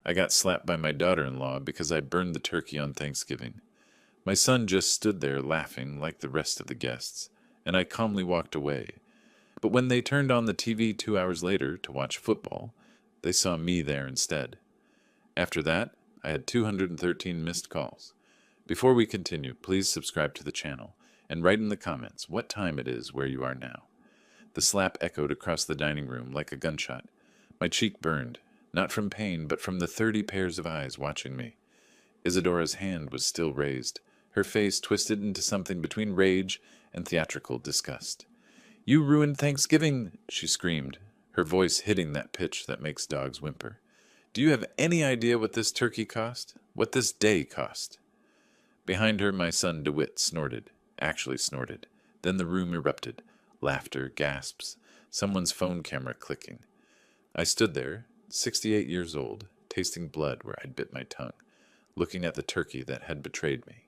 I got slapped by my daughter-in-law because I burned the turkey on Thanksgiving. My son just stood there laughing like the rest of the guests, and I calmly walked away. But when they turned on the TV 2 hours later to watch football, they saw me there instead. After that, I had 213 missed calls. Before we continue, please subscribe to the channel and write in the comments what time it is where you are now. The slap echoed across the dining room like a gunshot. My cheek burned, not from pain, but from the 30 pairs of eyes watching me. Isadora's hand was still raised, her face twisted into something between rage and theatrical disgust. "You ruined Thanksgiving," she screamed, her voice hitting that pitch that makes dogs whimper. "Do you have any idea what this turkey cost? What this day cost?" Behind her, my son DeWitt snorted, actually snorted. Then the room erupted. Laughter, gasps, someone's phone camera clicking. I stood there, 68 years old, tasting blood where I'd bit my tongue, looking at the turkey that had betrayed me.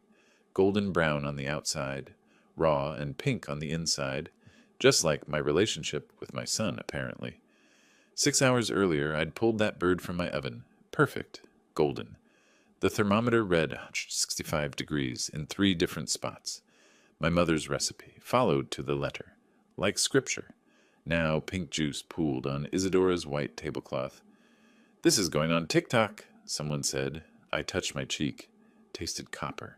Golden brown on the outside, raw and pink on the inside, just like my relationship with my son, apparently. 6 hours earlier, I'd pulled that bird from my oven. Perfect. Golden. The thermometer read 165 degrees in 3 different spots. My mother's recipe, followed to the letter. Like scripture. Now pink juice pooled on Isadora's white tablecloth. "This is going on TikTok," someone said. I touched my cheek, tasted copper,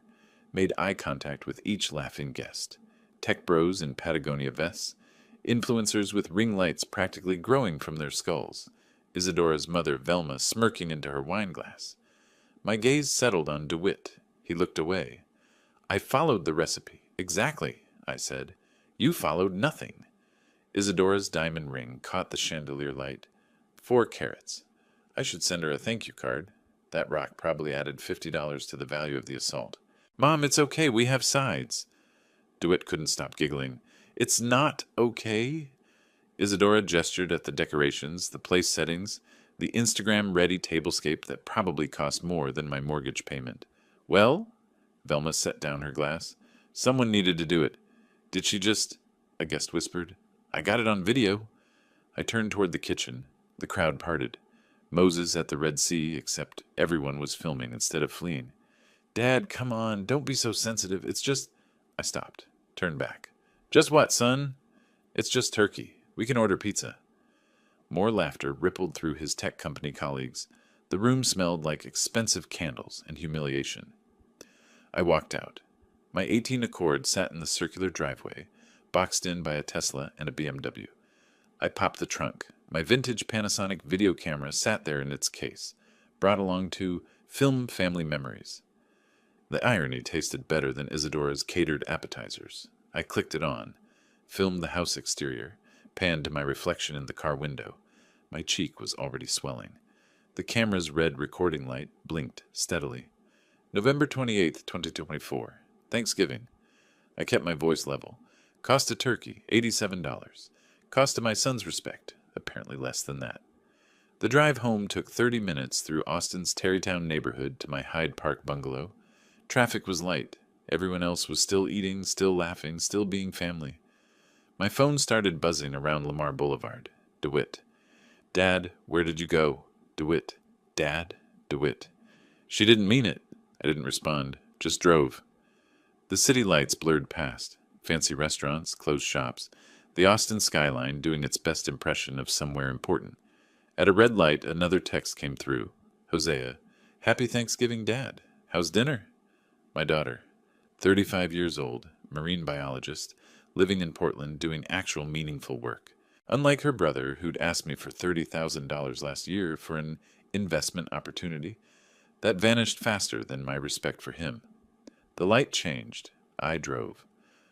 made eye contact with each laughing guest. Tech bros in Patagonia vests, influencers with ring lights practically growing from their skulls, Isadora's mother Velma smirking into her wine glass. My gaze settled on DeWitt. He looked away. "I followed the recipe. Exactly," I said. "You followed nothing." Isadora's diamond ring caught the chandelier light. 4 carats. I should send her a thank you card. That rock probably added $50 to the value of the assault. "Mom, it's okay. We have sides." DeWitt couldn't stop giggling. "It's not okay." Isadora gestured at the decorations, the place settings, the Instagram-ready tablescape that probably cost more than my mortgage payment. "Well?" Velma set down her glass. "Someone needed to do it." "Did she just—" a guest whispered. "I got it on video." I turned toward the kitchen. The crowd parted. Moses at the Red Sea, except everyone was filming instead of fleeing. "Dad, come on. Don't be so sensitive. It's just—" I stopped. Turned back. "Just what, son?" "It's just turkey. We can order pizza." More laughter rippled through his tech company colleagues. The room smelled like expensive candles and humiliation. I walked out. My 18 Accord sat in the circular driveway, boxed in by a Tesla and a BMW. I popped the trunk. My vintage Panasonic video camera sat there in its case, brought along to film family memories. The irony tasted better than Isadora's catered appetizers. I clicked it on, filmed the house exterior, panned to my reflection in the car window. My cheek was already swelling. The camera's red recording light blinked steadily. November 28th, 2024. Thanksgiving. I kept my voice level. Cost a turkey, $87. Cost to my son's respect, apparently less than that. The drive home took 30 minutes through Austin's Tarrytown neighborhood to my Hyde Park bungalow. Traffic was light. Everyone else was still eating, still laughing, still being family. My phone started buzzing around Lamar Boulevard. DeWitt. "Dad, where did you go?" DeWitt. "Dad?" DeWitt. "She didn't mean it." I didn't respond, just drove. The city lights blurred past. Fancy restaurants, closed shops. The Austin skyline doing its best impression of somewhere important. At a red light, another text came through. Hosea. "Happy Thanksgiving, Dad. How's dinner?" My daughter. 35 years old, marine biologist, living in Portland doing actual meaningful work. Unlike her brother, who'd asked me for $30,000 last year for an investment opportunity, that vanished faster than my respect for him. The light changed. I drove.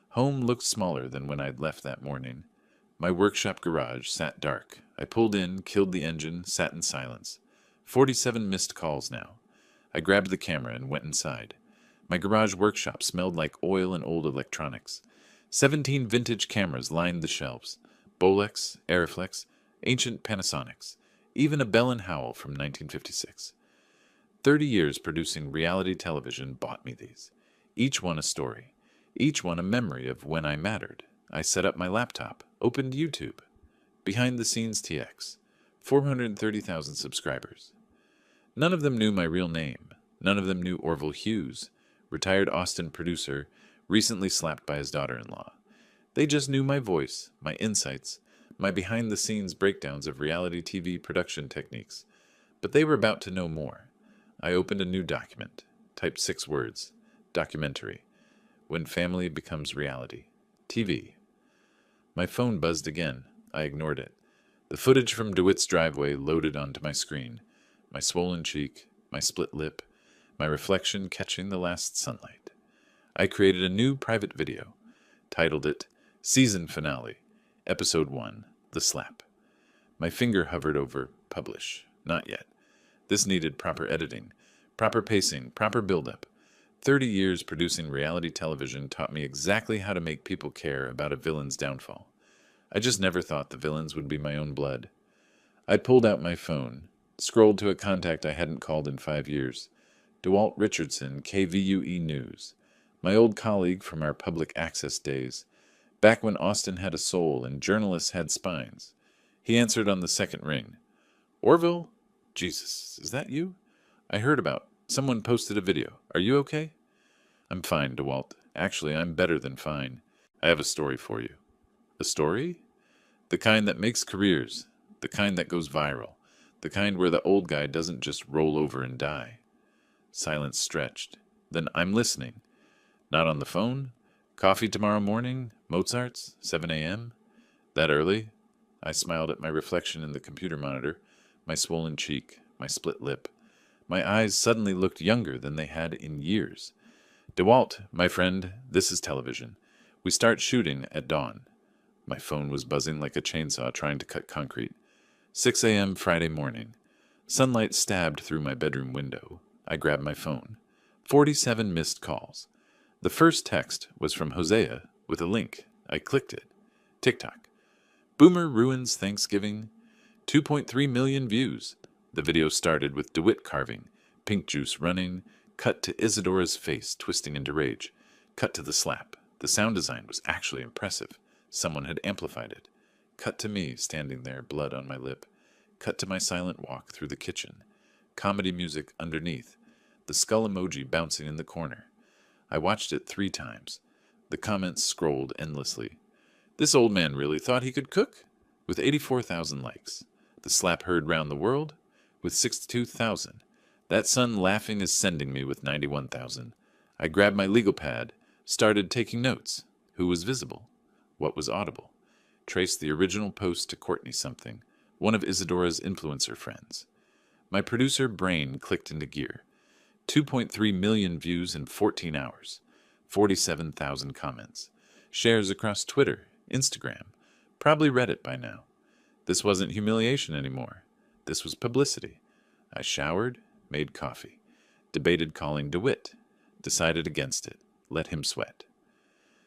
Home looked smaller than when I'd left that morning. My workshop garage sat dark. I pulled in, killed the engine, sat in silence. 47 missed calls now. I grabbed the camera and went inside. My garage workshop smelled like oil and old electronics. 17 vintage cameras lined the shelves. Bolex, Arriflex, ancient Panasonics, even a Bell & Howell from 1956. 30 years producing reality television bought me these. Each one a story. Each one a memory of when I mattered. I set up my laptop, opened YouTube. Behind the Scenes TX. 430,000 subscribers. None of them knew my real name. None of them knew Orville Hughes, retired Austin producer, recently slapped by his daughter-in-law. They just knew my voice, my insights, my behind-the-scenes breakdowns of reality TV production techniques. But they were about to know more. I opened a new document, typed 6 words, documentary, when family becomes reality, TV. My phone buzzed again. I ignored it. The footage from DeWitt's driveway loaded onto my screen. My swollen cheek, my split lip, my reflection catching the last sunlight. I created a new private video, titled it Season Finale, Episode 1, The Slap. My finger hovered over Publish. Not yet. This needed proper editing, proper pacing, proper build-up. 30 years producing reality television taught me exactly how to make people care about a villain's downfall. I just never thought the villains would be my own blood. I pulled out my phone, scrolled to a contact I hadn't called in 5 years. DeWalt Richardson, KVUE News. My old colleague from our public access days, back when Austin had a soul and journalists had spines. He answered on the second ring. Orville? Jesus, is that you? I heard about. Someone posted a video. Are you okay? I'm fine, DeWalt. Actually, I'm better than fine. I have a story for you. A story? The kind that makes careers. The kind that goes viral. The kind where the old guy doesn't just roll over and die. Silence stretched. Then I'm listening. Not on the phone? Coffee tomorrow morning? Mozart's? 7 a.m.? That early? I smiled at my reflection in the computer monitor, my swollen cheek, my split lip. My eyes suddenly looked younger than they had in years. DeWalt, my friend, this is television. We start shooting at dawn. My phone was buzzing like a chainsaw trying to cut concrete. 6 a.m. Friday morning. Sunlight stabbed through my bedroom window. I grabbed my phone. 47 missed calls. The first text was from Hosea with a link. I clicked it. TikTok. Boomer ruins Thanksgiving. 2.3 million views. The video started with DeWitt carving, pink juice running, cut to Isadora's face twisting into rage, cut to the slap. The sound design was actually impressive. Someone had amplified it. Cut to me standing there, blood on my lip. Cut to my silent walk through the kitchen. Comedy music underneath. The skull emoji bouncing in the corner. I watched it 3 times. The comments scrolled endlessly. This old man really thought he could cook? With 84,000 likes. The slap heard round the world? With 62,000. That son laughing is sending me with 91,000. I grabbed my legal pad, started taking notes. Who was visible? What was audible? Traced the original post to Courtney something, one of Isadora's influencer friends. My producer brain clicked into gear. 2.3 million views in 14 hours. 47,000 comments. Shares across Twitter, Instagram, probably Reddit by now. This wasn't humiliation anymore. This was publicity. I showered, made coffee, debated calling DeWitt, decided against it, let him sweat.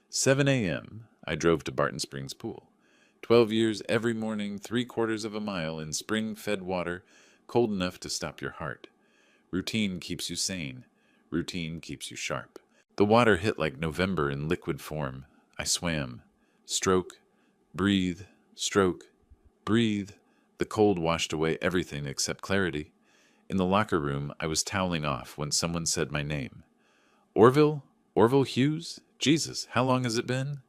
7 a.m., I drove to Barton Springs Pool. 12 years every morning, 3/4 of a mile in spring-fed water, cold enough to stop your heart. Routine keeps you sane. Routine keeps you sharp. The water hit like November in liquid form. I swam. Stroke, breathe, stroke, breathe. The cold washed away everything except clarity. In the locker room, I was toweling off when someone said my name. Orville? Orville Hughes? Jesus, how long has it been?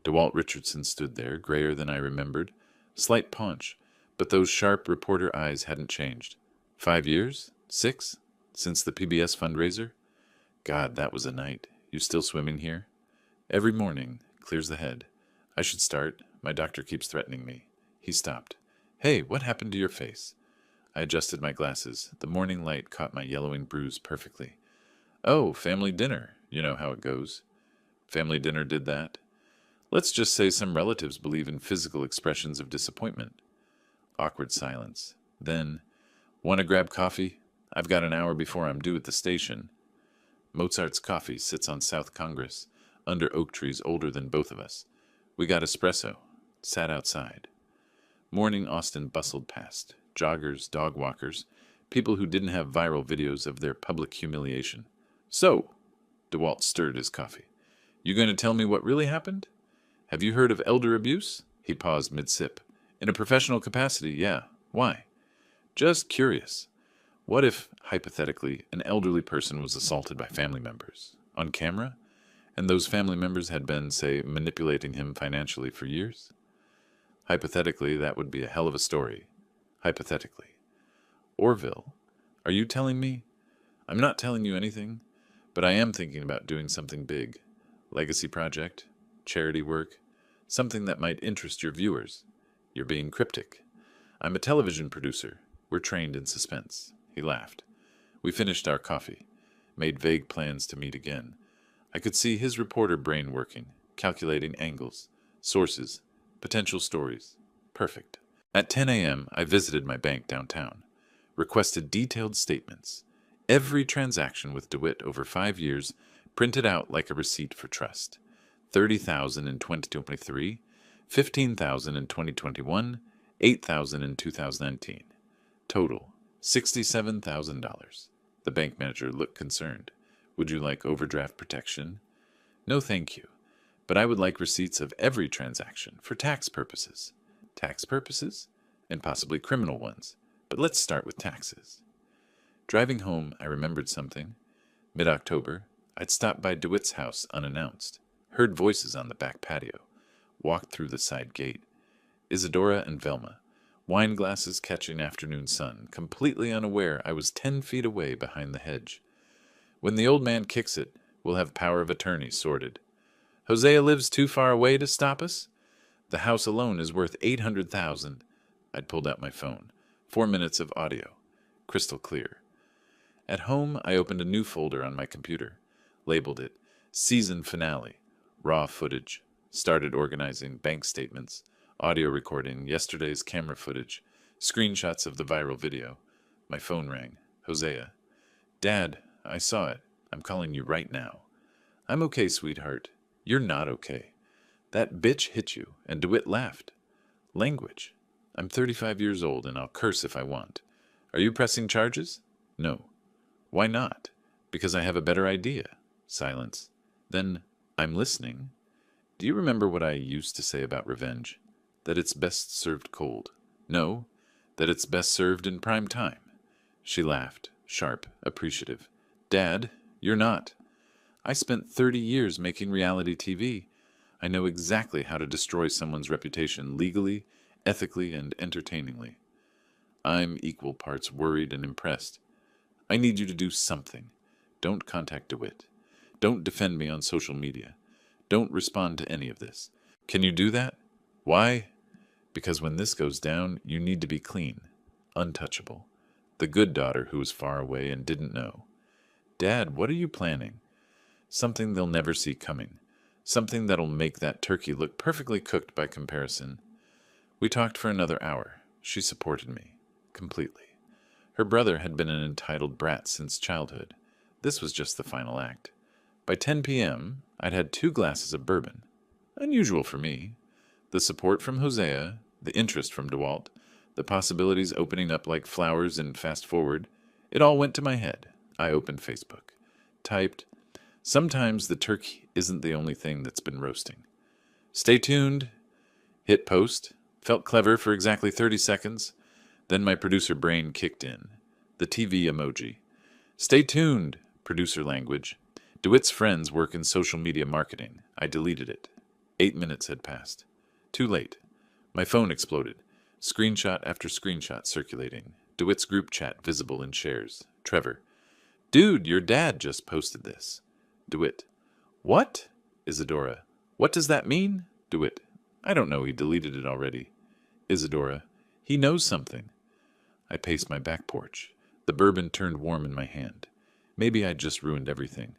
DeWalt Richardson stood there, grayer than I remembered. Slight paunch, but those sharp reporter eyes hadn't changed. 5 years? 6? Since the PBS fundraiser? God, that was a night. You still swimming here? Every morning. Clears the head. I should start. My doctor keeps threatening me. He stopped. Hey, what happened to your face? I adjusted my glasses. The morning light caught my yellowing bruise perfectly. Oh, family dinner. You know how it goes. Family dinner did that. Let's just say some relatives believe in physical expressions of disappointment. Awkward silence. Then, want to grab coffee? I've got an hour before I'm due at the station. Mozart's coffee sits on South Congress, under oak trees older than both of us. We got espresso. Sat outside. Morning Austin bustled past. Joggers, dog walkers, people who didn't have viral videos of their public humiliation. So, DeWalt stirred his coffee. You going to tell me what really happened? Have you heard of elder abuse? He paused mid-sip. In a professional capacity, yeah. Why? Just curious. What if, hypothetically, an elderly person was assaulted by family members? On camera? And those family members had been, say, manipulating him financially for years? Hypothetically, that would be a hell of a story. Hypothetically. Orville, are you telling me? I'm not telling you anything, but I am thinking about doing something big. Legacy project, charity work, something that might interest your viewers. You're being cryptic. I'm a television producer. We're trained in suspense. He laughed. We finished our coffee, made vague plans to meet again. I could see his reporter brain working, calculating angles, sources, potential stories. Perfect. At 10 a.m., I visited my bank downtown, requested detailed statements, every transaction with DeWitt over 5 years printed out like a receipt for trust. $30,000 in 2023, $15,000 in 2021, $8,000 in 2019. Total, $67,000. The bank manager looked concerned. Would you like overdraft protection? No, thank you. But I would like receipts of every transaction for tax purposes. Tax purposes? And possibly criminal ones. But let's start with taxes. Driving home, I remembered something. Mid-October, I'd stopped by DeWitt's house unannounced, heard voices on the back patio, walked through the side gate. Isadora and Velma, wine glasses catching afternoon sun, completely unaware I was 10 feet away behind the hedge. When the old man kicks it, we'll have power of attorney sorted. Hosea lives too far away to stop us? The house alone is worth $800,000. I'd pulled out my phone. 4 minutes of audio. Crystal clear. At home, I opened a new folder on my computer, labeled it Season Finale, Raw Footage, started organizing bank statements, audio recording, yesterday's camera footage, screenshots of the viral video. My phone rang. Hosea. Dad, I saw it. I'm calling you right now. I'm okay, sweetheart. You're not okay. That bitch hit you, and DeWitt laughed. Language. I'm 35 years old, and I'll curse if I want. Are you pressing charges? No. Why not? Because I have a better idea. Silence. Then, I'm listening. Do you remember what I used to say about revenge? That it's best served cold. No, that it's best served in prime time. She laughed, sharp, appreciative. Dad, you're not. I spent 30 years making reality TV. I know exactly how to destroy someone's reputation legally, ethically, and entertainingly. I'm equal parts worried and impressed. I need you to do something. Don't contact DeWitt. Don't defend me on social media. Don't respond to any of this. Can you do that? Why? Because when this goes down, you need to be clean, untouchable. The good daughter who was far away and didn't know. Dad, what are you planning? Something they'll never see coming. Something that'll make that turkey look perfectly cooked by comparison. We talked for another hour. She supported me. Completely. Her brother had been an entitled brat since childhood. This was just the final act. By 10 p.m., I'd had 2 glasses of bourbon. Unusual for me. The support from Hosea, the interest from DeWalt, the possibilities opening up like flowers in Fast Forward, it all went to my head. I opened Facebook. Typed, sometimes the turkey isn't the only thing that's been roasting. Stay tuned. Hit post. Felt clever for exactly 30 seconds. Then my producer brain kicked in. The TV emoji. Stay tuned. Producer language. DeWitt's friends work in social media marketing. I deleted it. 8 minutes had passed. Too late. My phone exploded. Screenshot after screenshot circulating. DeWitt's group chat visible in shares. Trevor. Dude, your dad just posted this. DeWitt. What? Isadora. What does that mean? DeWitt. I don't know, he deleted it already. Isadora. He knows something. I paced my back porch. The bourbon turned warm in my hand. Maybe I'd just ruined everything.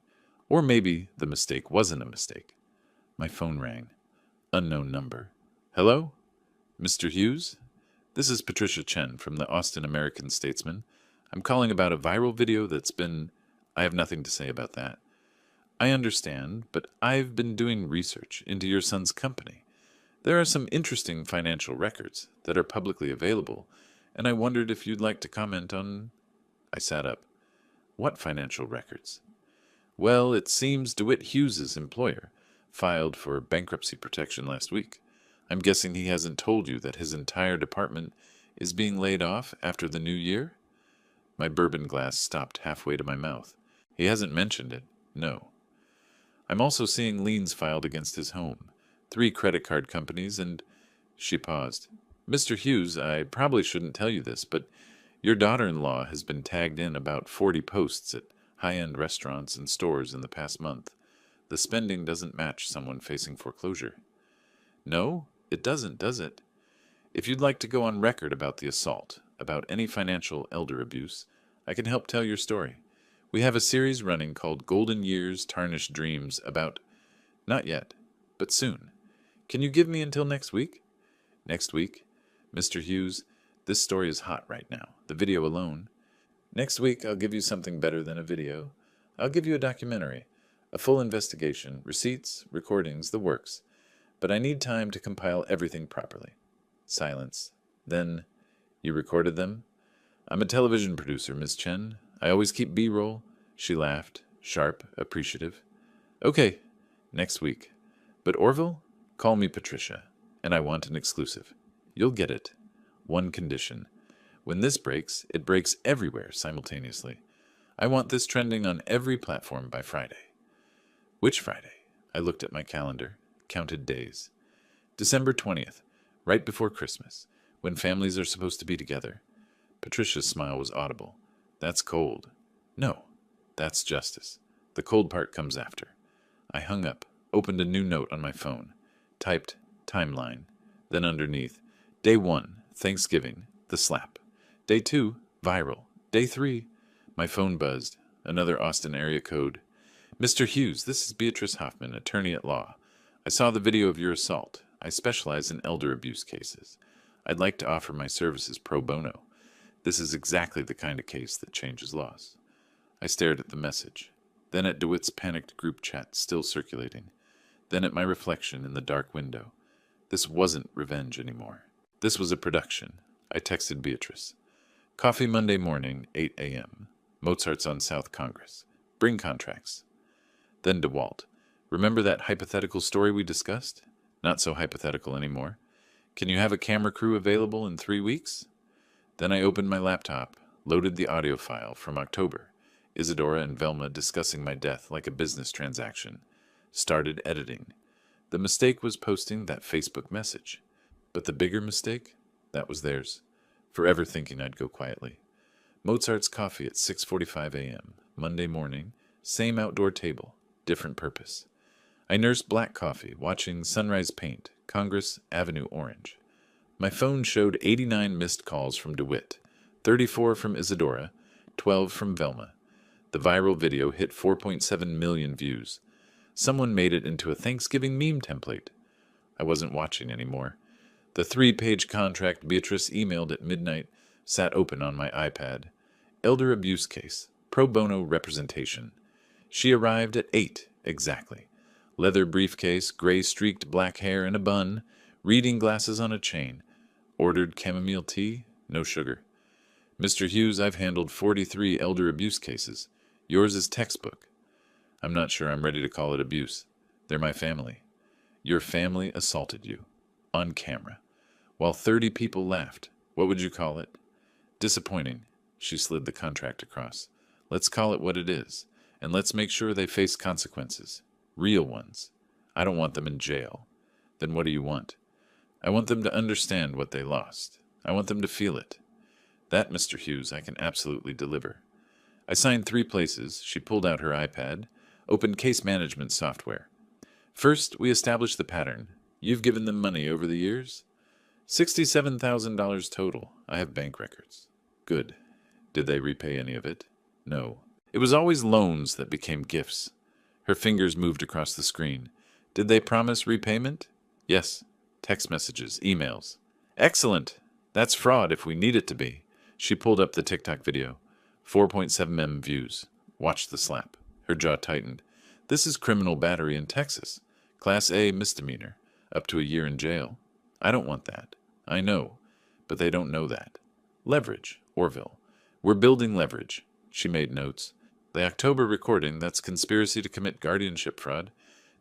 Or maybe the mistake wasn't a mistake. My phone rang. Unknown number. Hello? Mr. Hughes? This is Patricia Chen from the Austin American-Statesman. I'm calling about a viral video that's been... I have nothing to say about that. I understand, but I've been doing research into your son's company. There are some interesting financial records that are publicly available, and I wondered if you'd like to comment on... I sat up. What financial records? Well, it seems DeWitt Hughes's employer filed for bankruptcy protection last week. I'm guessing he hasn't told you that his entire department is being laid off after the new year? My bourbon glass stopped halfway to my mouth. He hasn't mentioned it. No. I'm also seeing liens filed against his home. 3 credit card companies and... She paused. Mr. Hughes, I probably shouldn't tell you this, but your daughter-in-law has been tagged in about 40 posts at high-end restaurants and stores in the past month. The spending doesn't match someone facing foreclosure. No, it doesn't, does it? If you'd like to go on record about the assault, about any financial elder abuse, I can help tell your story. We have a series running called Golden Years, Tarnished Dreams about... Not yet, but soon. Can you give me until next week? Next week? Mr. Hughes, this story is hot right now, the video alone. Next week I'll give you something better than a video. I'll give you a documentary, a full investigation, receipts, recordings, the works. But I need time to compile everything properly. Silence. Then, you recorded them? I'm a television producer, Miss Chen. I always keep B-roll. She laughed, sharp, appreciative. Okay, next week. But Orville, call me Patricia, and I want an exclusive. You'll get it. One condition. When this breaks, it breaks everywhere simultaneously. I want this trending on every platform by Friday. Which Friday? I looked at my calendar, counted days. December 20th, right before Christmas, when families are supposed to be together. Patricia's smile was audible. That's cold. No, that's justice. The cold part comes after. I hung up, opened a new note on my phone, typed timeline, then underneath, Day 1, Thanksgiving, the slap. Day 2, viral. Day 3, my phone buzzed, another Austin area code. Mr. Hughes, this is Beatrice Hoffman, attorney at law. I saw the video of your assault. I specialize in elder abuse cases. I'd like to offer my services pro bono. This is exactly the kind of case that changes laws. I stared at the message, then at DeWitt's panicked group chat still circulating, then at my reflection in the dark window. This wasn't revenge anymore. This was a production. I texted Beatrice. Coffee Monday morning, 8 a.m. Mozart's on South Congress. Bring contracts. Then DeWalt. Remember that hypothetical story we discussed? Not so hypothetical anymore. Can you have a camera crew available in 3 weeks? Then I opened my laptop, loaded the audio file from October, Isadora and Velma discussing my death like a business transaction, started editing. The mistake was posting that Facebook message. But the bigger mistake? That was theirs. Forever thinking I'd go quietly. Mozart's coffee at 6:45 a.m., Monday morning, same outdoor table, different purpose. I nursed black coffee, watching sunrise paint, Congress Avenue Orange. My phone showed 89 missed calls from DeWitt, 34 from Isadora, 12 from Velma. The viral video hit 4.7 million views. Someone made it into a Thanksgiving meme template. I wasn't watching anymore. The 3-page contract Beatrice emailed at midnight sat open on my iPad. Elder abuse case, pro bono representation. She arrived at 8 exactly. Leather briefcase, gray-streaked black hair in a bun, reading glasses on a chain. Ordered chamomile tea, no sugar. Mr. Hughes, I've handled 43 elder abuse cases. Yours is textbook. I'm not sure I'm ready to call it abuse. They're my family. Your family assaulted you. On camera. While 30 people laughed. What would you call it? Disappointing. She slid the contract across. Let's call it what it is. And let's make sure they face consequences. Real ones. I don't want them in jail. Then what do you want? I want them to understand what they lost. I want them to feel it. That, Mr. Hughes, I can absolutely deliver. I signed 3 places. She pulled out her iPad, opened case management software. First, we established the pattern. You've given them money over the years? $67,000 total. I have bank records. Good. Did they repay any of it? No. It was always loans that became gifts. Her fingers moved across the screen. Did they promise repayment? Yes. Text messages, emails. Excellent. That's fraud if we need it to be. She pulled up the TikTok video. 4.7 million views. Watch the slap. Her jaw tightened. This is criminal battery in Texas. Class A misdemeanor. Up to a year in jail. I don't want that. I know. But they don't know that. Leverage. Orville. We're building leverage. She made notes. The October recording, that's conspiracy to commit guardianship fraud.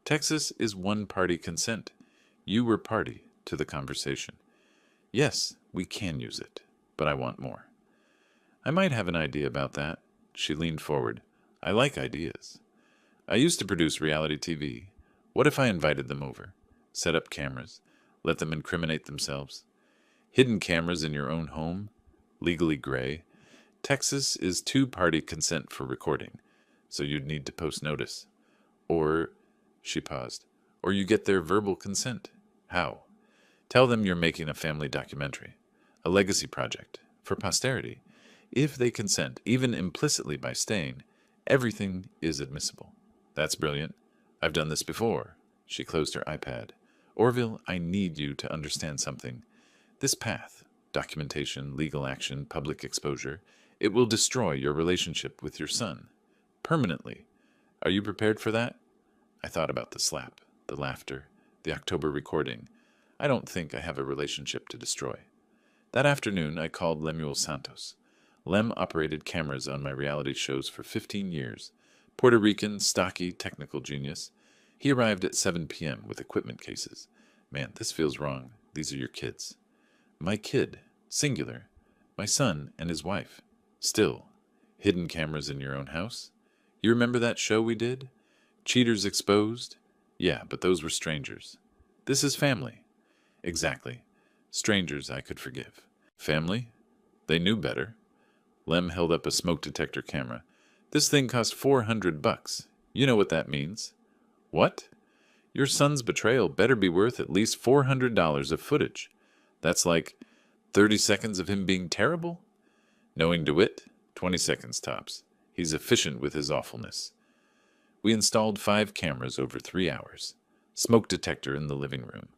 Texas is one-party consent. You were party to the conversation. Yes, we can use it, but I want more. I might have an idea about that. She leaned forward. I like ideas. I used to produce reality TV. What if I invited them over? Set up cameras. Let them incriminate themselves. Hidden cameras in your own home. Legally gray. Texas is two-party consent for recording, so you'd need to post notice. Or, she paused, or you get their verbal consent. How? Tell them you're making a family documentary, a legacy project, for posterity. If they consent, even implicitly by staying, everything is admissible. That's brilliant. I've done this before. She closed her iPad. Orville, I need you to understand something. This path, documentation, legal action, public exposure, it will destroy your relationship with your son. Permanently. Are you prepared for that? I thought about the slap, the laughter, the October recording. I don't think I have a relationship to destroy. That afternoon, I called Lemuel Santos. Lem operated cameras on my reality shows for 15 years. Puerto Rican, stocky, technical genius. He arrived at 7 p.m. with equipment cases. Man, this feels wrong. These are your kids. My kid, singular. My son and his wife. Still, hidden cameras in your own house? You remember that show we did? Cheaters Exposed? Yeah, but those were strangers. This is family. Exactly. Strangers I could forgive. Family? They knew better. Lem held up a smoke detector camera. This thing cost $400. You know what that means. What? Your son's betrayal better be worth at least $400 of footage. That's like 30 seconds of him being terrible? Knowing DeWitt, 20 seconds tops. He's efficient with his awfulness. We installed 5 cameras over 3 hours. Smoke detector in the living room.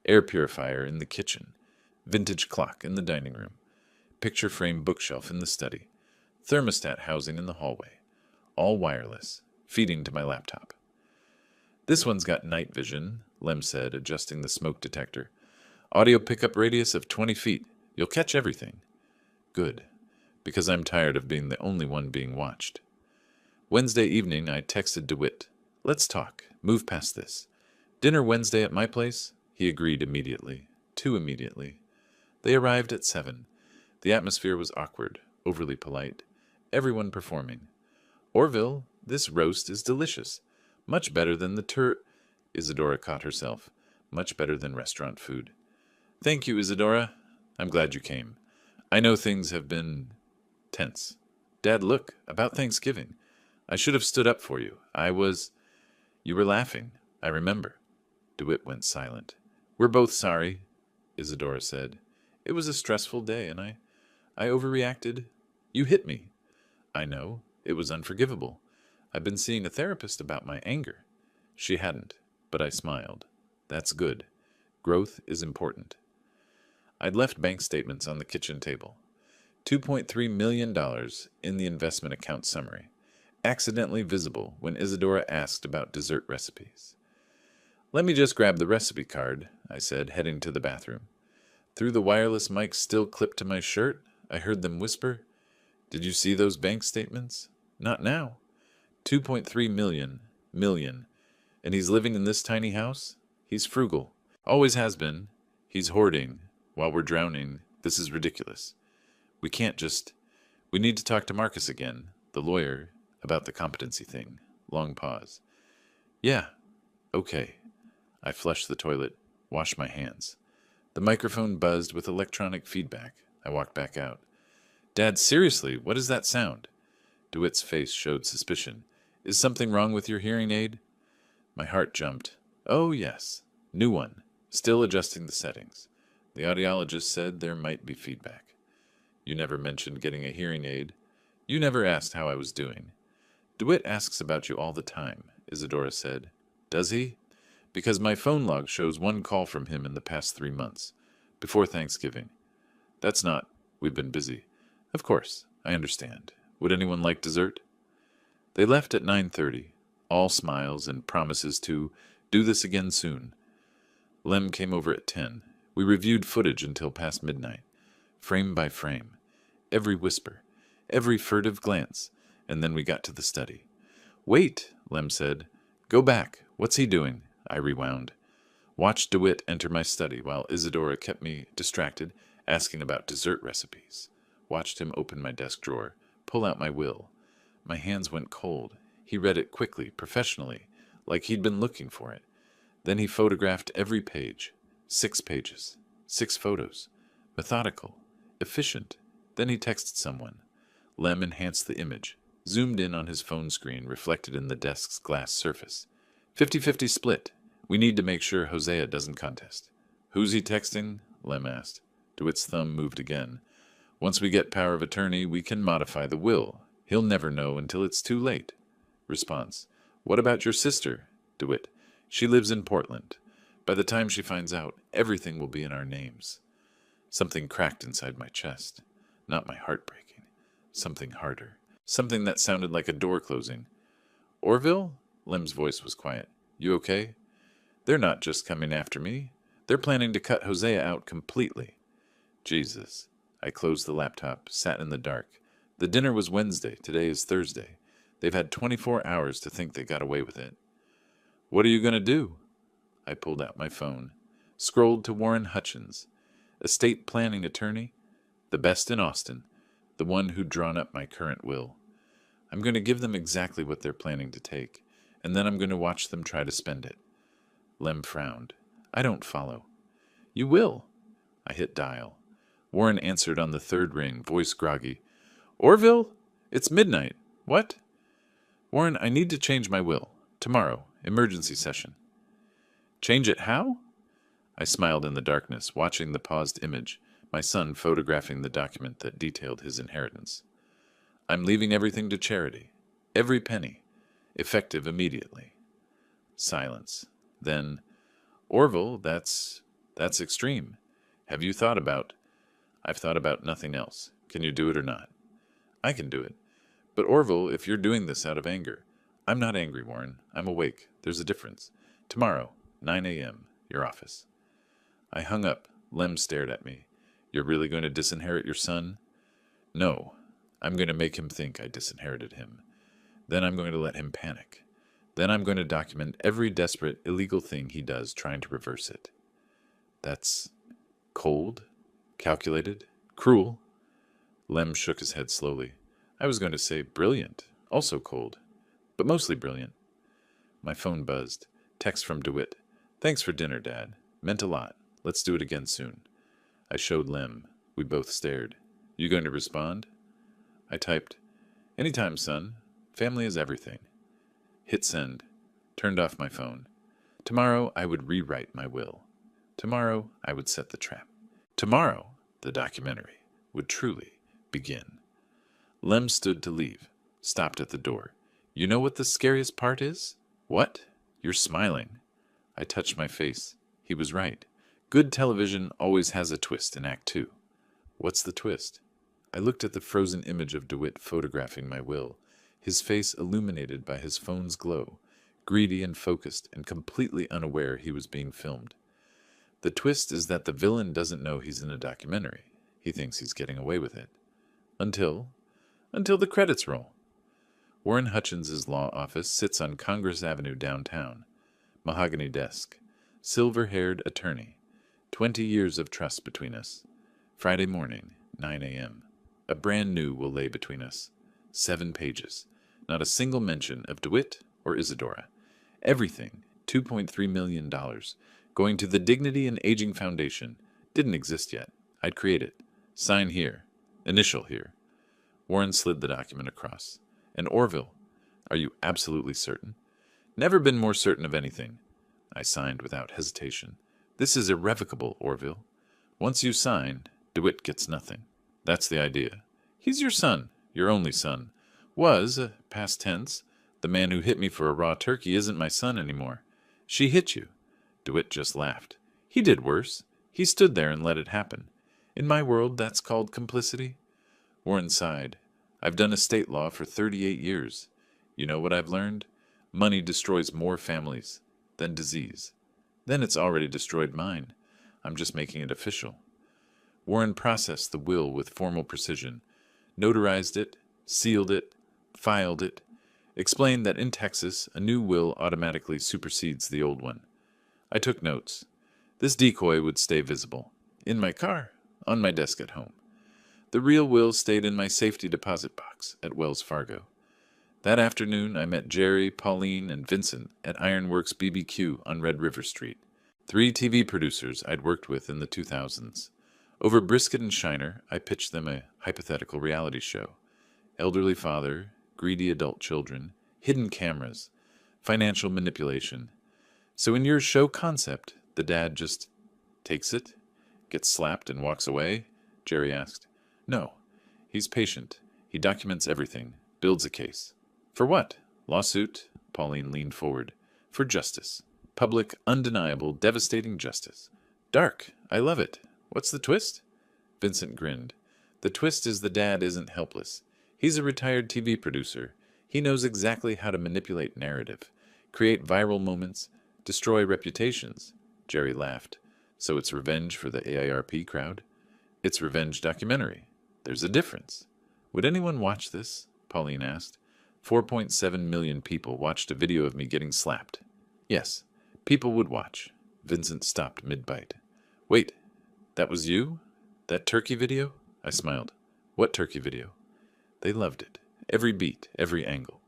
Air purifier in the kitchen. Vintage clock in the dining room. Picture frame bookshelf in the study. Thermostat housing in the hallway. All wireless, feeding to my laptop. This one's got night vision, Lem said, adjusting the smoke detector. Audio pickup radius of 20 feet. You'll catch everything. Good, because I'm tired of being the only one being watched. Wednesday evening, I texted DeWitt. Let's talk. Move past this. Dinner Wednesday at my place? He agreed immediately. Too immediately. They arrived at 7. The atmosphere was awkward, overly polite. Everyone performing. Orville, this roast is delicious. Much better than the Isadora caught herself. Much better than restaurant food. Thank you, Isadora. I'm glad you came. I know things have been tense. Dad, look, about Thanksgiving. I should have stood up for you. You were laughing. I remember. DeWitt went silent. We're both sorry, Isadora said. It was a stressful day, and I overreacted. You hit me. I know. It was unforgivable. I've been seeing a therapist about my anger. She hadn't, but I smiled. That's good. Growth is important. I'd left bank statements on the kitchen table. $2.3 million in the investment account summary. Accidentally visible when Isadora asked about dessert recipes. Let me just grab the recipe card, I said, heading to the bathroom. Through the wireless mic still clipped to my shirt, I heard them whisper, Did you see those bank statements? Not now. 2.3 million. And he's living in this tiny house? He's frugal. Always has been. He's hoarding. While we're drowning. This is ridiculous. We need to talk to Marcus again, the lawyer, about the competency thing. Long pause. Yeah. Okay. I flushed the toilet, washed my hands. The microphone buzzed with electronic feedback. I walked back out. Dad, seriously, what is that sound? DeWitt's face showed suspicion. Is something wrong with your hearing aid? My heart jumped. Oh, yes. New one. Still adjusting the settings. The audiologist said there might be feedback. You never mentioned getting a hearing aid. You never asked how I was doing. DeWitt asks about you all the time, Isadora said. Does he? Because my phone log shows 1 call from him in the past 3 months. Before Thanksgiving. We've been busy. Of course, I understand. Would anyone like dessert? They left at 9:30, all smiles and promises to do this again soon. Lem came over at 10. We reviewed footage until past midnight, frame by frame, every whisper, every furtive glance, and then we got to the study. Wait, Lem said. Go back. What's he doing? I rewound. Watched DeWitt enter my study while Isadora kept me distracted, asking about dessert recipes. watched him open my desk drawer, pull out my will. My hands went cold. He read it quickly, professionally, like he'd been looking for it. Then he photographed every page. 6 pages. 6 photos. Methodical. Efficient. Then he texted someone. Lem enhanced the image, zoomed in on his phone screen reflected in the desk's glass surface. 50-50 split. We need to make sure Hosea doesn't contest. Who's he texting? Lem asked. DeWitt's thumb moved again. Once we get power of attorney, we can modify the will. He'll never know until it's too late. Response. What about your sister? DeWitt. She lives in Portland. By the time she finds out, everything will be in our names. Something cracked inside my chest. Not my heart breaking. Something harder. Something that sounded like a door closing. Orville? Lem's voice was quiet. You okay? They're not just coming after me. They're planning to cut Hosea out completely. Jesus. I closed the laptop, sat in the dark. The dinner was Wednesday. Today is Thursday. They've had 24 hours to think they got away with it. What are you going to do? I pulled out my phone, scrolled to Warren Hutchins, estate planning attorney, the best in Austin, the one who'd drawn up my current will. I'm going to give them exactly what they're planning to take, and then I'm going to watch them try to spend it. Lem frowned. I don't follow. You will. I hit dial. Warren answered on the 3rd ring, voice groggy. Orville? It's midnight. What? Warren, I need to change my will. Tomorrow. Emergency session. Change it how? I smiled in the darkness, watching the paused image, my son photographing the document that detailed his inheritance. I'm leaving everything to charity. Every penny. Effective immediately. Silence. Then, Orville, that's extreme. Have you thought about... I've thought about nothing else. Can you do it or not? I can do it. But Orville, if you're doing this out of anger... I'm not angry, Warren. I'm awake. There's a difference. Tomorrow, 9 a.m., your office. I hung up. Lem stared at me. You're really going to disinherit your son? No. I'm going to make him think I disinherited him. Then I'm going to let him panic. Then I'm going to document every desperate, illegal thing he does trying to reverse it. That's cold, calculated, cruel. Lem shook his head slowly. I was going to say brilliant, also cold, but mostly brilliant. My phone buzzed. Text from DeWitt. Thanks for dinner, Dad. Meant a lot. Let's do it again soon. I showed Lem. We both stared. You going to respond? I typed, Anytime, son. Family is everything. Hit send. Turned off my phone. Tomorrow I would rewrite my will. Tomorrow I would set the trap. Tomorrow, the documentary would truly begin. Lem stood to leave. Stopped at the door. You know what the scariest part is? What? You're smiling. I touched my face. He was right. Good television always has a twist in Act 2. What's the twist? I looked at the frozen image of DeWitt photographing my will, his face illuminated by his phone's glow, greedy and focused and completely unaware he was being filmed. The twist is that the villain doesn't know he's in a documentary. He thinks he's getting away with it. Until the credits roll. Warren Hutchins' law office sits on Congress Avenue downtown. Mahogany desk. Silver-haired attorney. 20 years of trust between us. Friday morning, 9 a.m. A brand new will lay between us. 7 pages. Not a single mention of DeWitt or Isadora. Everything, $2.3 million, going to the Dignity and Aging Foundation. Didn't exist yet. I'd create it. Sign here. Initial here. Warren slid the document across. And Orville, are you absolutely certain? Never been more certain of anything. I signed without hesitation. This is irrevocable, Orville. Once you sign, DeWitt gets nothing. That's the idea. He's your son, your only son. Was, past tense. The man who hit me for a raw turkey isn't my son anymore. She hit you. DeWitt just laughed. He did worse. He stood there and let it happen. In my world, that's called complicity. Warren sighed. I've done estate law for 38 years. You know what I've learned? Money destroys more families than disease. Then it's already destroyed mine. I'm just making it official. Warren processed the will with formal precision, notarized it, sealed it, filed it, explained that in Texas a new will automatically supersedes the old one. I took notes. This decoy would stay visible. In my car, on my desk at home. The real will stayed in my safety deposit box at Wells Fargo. That afternoon, I met Jerry, Pauline, and Vincent at Ironworks BBQ on Red River Street, 3 TV producers I'd worked with in the 2000s. Over brisket and shiner, I pitched them a hypothetical reality show. Elderly father, greedy adult children, hidden cameras, financial manipulation. So in your show concept, the dad just takes it, gets slapped, and walks away? Jerry asked. No. He's patient. He documents everything, builds a case. For what? Lawsuit? Pauline leaned forward. For justice. Public, undeniable, devastating justice. Dark. I love it. What's the twist? Vincent grinned. The twist is the dad isn't helpless. He's a retired TV producer. He knows exactly how to manipulate narrative, create viral moments, destroy reputations. Jerry laughed. So it's revenge for the AARP crowd? It's revenge documentary. There's a difference. Would anyone watch this? Pauline asked. 4.7 million people watched a video of me getting slapped. Yes, people would watch. Vincent stopped mid-bite. Wait, that was you? That turkey video? I smiled. What turkey video? They loved it. Every beat, every angle.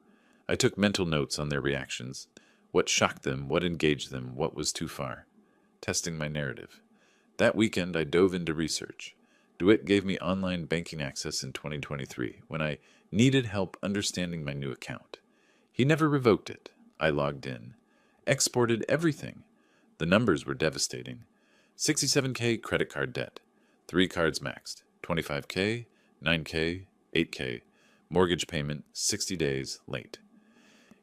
I took mental notes on their reactions. What shocked them, what engaged them, what was too far. Testing my narrative. That weekend, I dove into research. DeWitt gave me online banking access in 2023 when I needed help understanding my new account. He never revoked it. I logged in. Exported everything. The numbers were devastating. 67K credit card debt. 3 cards maxed. 25K, 9K, 8K. Mortgage payment 60 days late.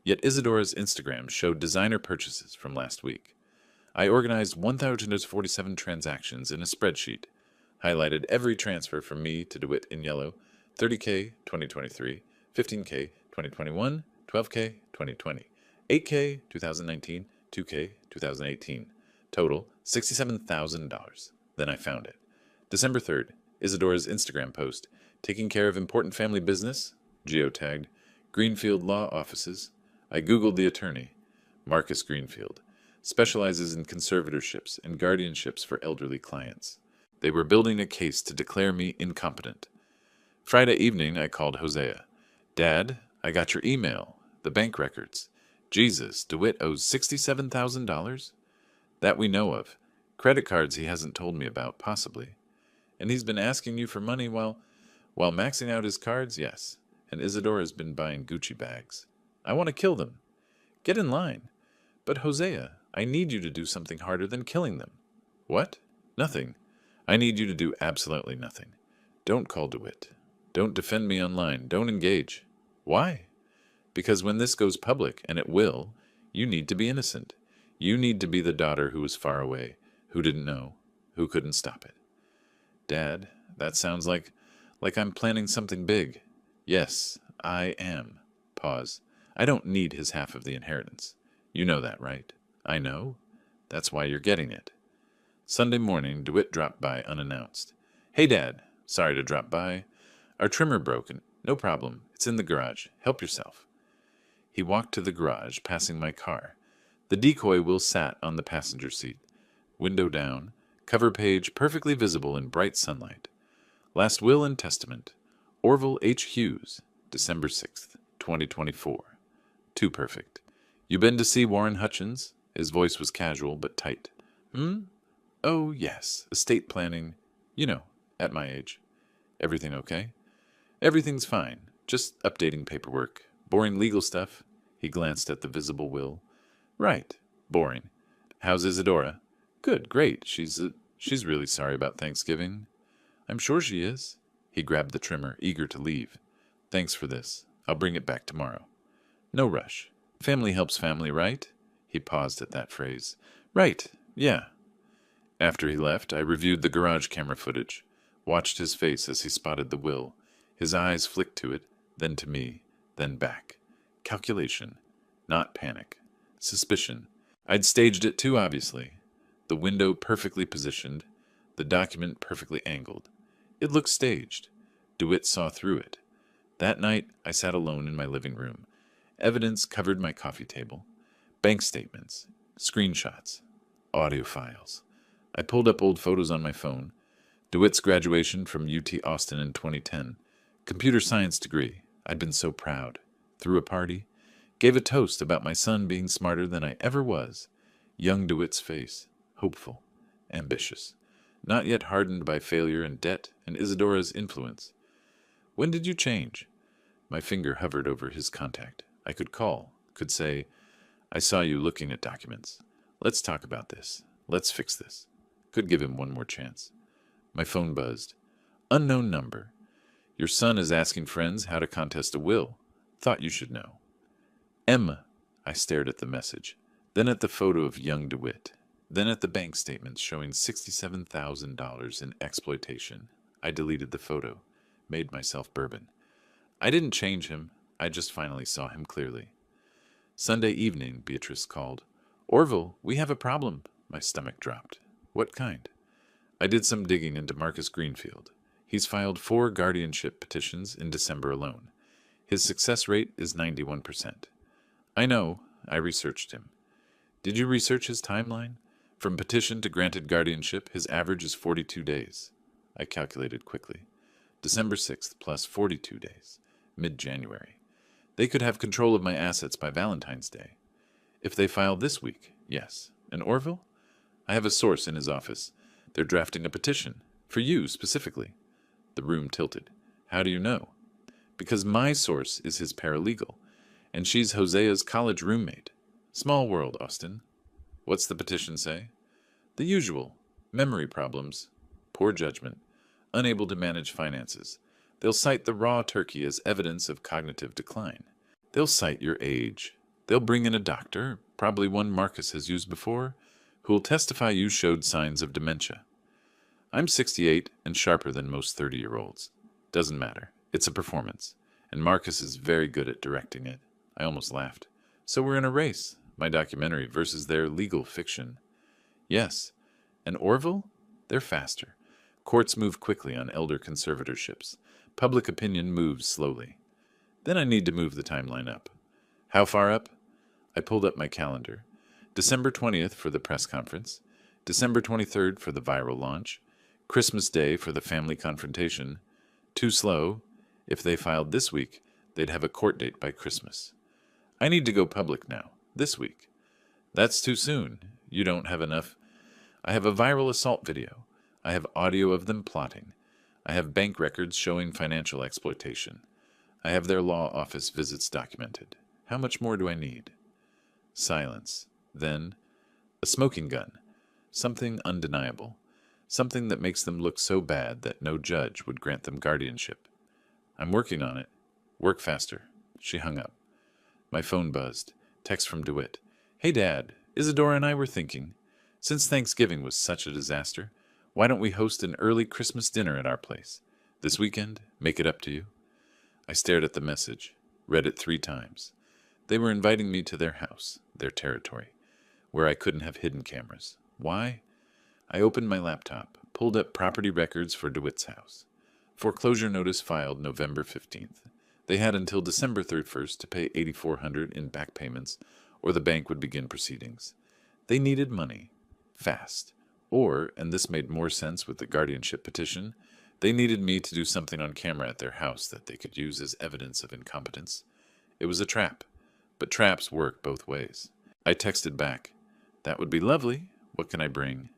Yet Isadora's Instagram showed designer purchases from last week. I organized 1,047 transactions in a spreadsheet, highlighted every transfer from me to DeWitt in yellow, 30K 2023, 15K 2021, 12K 2020, 8K 2019, 2K 2018. Total $67,000. Then I found it. December 3rd, Isadora's Instagram post, taking care of important family business, geotagged, Greenfield Law Offices. I Googled the attorney, Marcus Greenfield, specializes in conservatorships and guardianships for elderly clients. They were building a case to declare me incompetent. Friday evening, I called Hosea. Dad, I got your email, the bank records. Jesus, DeWitt owes $67,000? That we know of. Credit cards he hasn't told me about, possibly. And he's been asking you for money while maxing out his cards? Yes. And Isadora's been buying Gucci bags. I want to kill them. Get in line. But Hosea, I need you to do something harder than killing them. What? Nothing. I need you to do absolutely nothing. Don't call DeWitt. Don't defend me online. Don't engage. Why? Because when this goes public, and it will, you need to be innocent. You need to be the daughter who was far away, who didn't know, who couldn't stop it. Dad, that sounds like I'm planning something big. Yes, I am. Pause. I don't need his half of the inheritance. You know that, right? I know. That's why you're getting it. Sunday morning, DeWitt dropped by unannounced. Hey, Dad. Sorry to drop by. Our trimmer broken. No problem. It's in the garage. Help yourself. He walked to the garage, passing my car. The decoy will sat on the passenger seat. Window down. Cover page perfectly visible in bright sunlight. Last will and testament. Orville H. Hughes, December 6th, 2024. Too perfect. You been to see Warren Hutchins? His voice was casual but tight. Oh, yes. Estate planning. You know, at my age. Everything okay? Everything's fine. Just updating paperwork. Boring legal stuff. He glanced at the visible will. Right. Boring. How's Isadora? Good, great. She's really sorry about Thanksgiving. I'm sure she is. He grabbed the trimmer, eager to leave. Thanks for this. I'll bring it back tomorrow. No rush. Family helps family, right? He paused at that phrase. Right, yeah. After he left, I reviewed the garage camera footage, watched his face as he spotted the will. His eyes flicked to it, then to me, then back. Calculation, not panic. Suspicion. I'd staged it too obviously. The window perfectly positioned, the document perfectly angled. It looked staged. DeWitt saw through it. That night, I sat alone in my living room. Evidence covered my coffee table. Bank statements, screenshots, audio files. I pulled up old photos on my phone. DeWitt's graduation from UT Austin in 2010. Computer science degree. I'd been so proud. Threw a party. Gave a toast about my son being smarter than I ever was. Young DeWitt's face. Hopeful. Ambitious. Not yet hardened by failure and debt and Isadora's influence. When did you change? My finger hovered over his contact. I could call. Could say, I saw you looking at documents. Let's talk about this. Let's fix this. Could give him one more chance. My phone buzzed. Unknown number. Your son is asking friends how to contest a will. Thought you should know. Emma. I stared at the message, then at the photo of young DeWitt, then at the bank statements showing $67,000 in exploitation. I deleted the photo, made myself bourbon. I didn't change him. I just finally saw him clearly. Sunday evening, Beatrice called. Orville, we have a problem. My stomach dropped. What kind? I did some digging into Marcus Greenfield. He's filed 4 guardianship petitions in December alone. His success rate is 91%. I know. I researched him. Did you research his timeline? From petition to granted guardianship, his average is 42 days. I calculated quickly. December 6th plus 42 days. Mid-January. They could have control of my assets by Valentine's Day. If they file this week, yes. And Orville? I have a source in his office. They're drafting a petition. For you, specifically. The room tilted. How do you know? Because my source is his paralegal, and she's Hosea's college roommate. Small world, Austin. What's the petition say? The usual. Memory problems. Poor judgment. Unable to manage finances. They'll cite the raw turkey as evidence of cognitive decline. They'll cite your age. They'll bring in a doctor, probably one Marcus has used before, who will testify you showed signs of dementia. I'm 68 and sharper than most 30-year-olds. Doesn't matter. It's a performance, and Marcus is very good at directing it. I almost laughed. So we're in a race, my documentary versus their legal fiction. Yes. And Orville? They're faster. Courts move quickly on elder conservatorships. Public opinion moves slowly. Then I need to move the timeline up. How far up? I pulled up my calendar. December 20th for the press conference. December 23rd for the viral launch. Christmas Day for the family confrontation. Too slow. If they filed this week, they'd have a court date by Christmas. I need to go public now, this week. That's too soon. You don't have enough. I have a viral assault video. I have audio of them plotting. I have bank records showing financial exploitation. I have their law office visits documented. How much more do I need? Silence. Then, a smoking gun. Something undeniable. Something that makes them look so bad that no judge would grant them guardianship. I'm working on it. Work faster. She hung up. My phone buzzed. Text from DeWitt. Hey, Dad. Isadora and I were thinking, since Thanksgiving was such a disaster, why don't we host an early Christmas dinner at our place? This weekend? Make it up to you? I stared at the message. Read it 3 times. They were inviting me to their house, their territory, where I couldn't have hidden cameras. Why? I opened my laptop, pulled up property records for DeWitt's house. Foreclosure notice filed November 15th. They had until December 31st to pay $8,400 in back payments, or the bank would begin proceedings. They needed money. Fast. Or, and this made more sense with the guardianship petition, they needed me to do something on camera at their house that they could use as evidence of incompetence. It was a trap. But traps work both ways. I texted back. That would be lovely. What can I bring?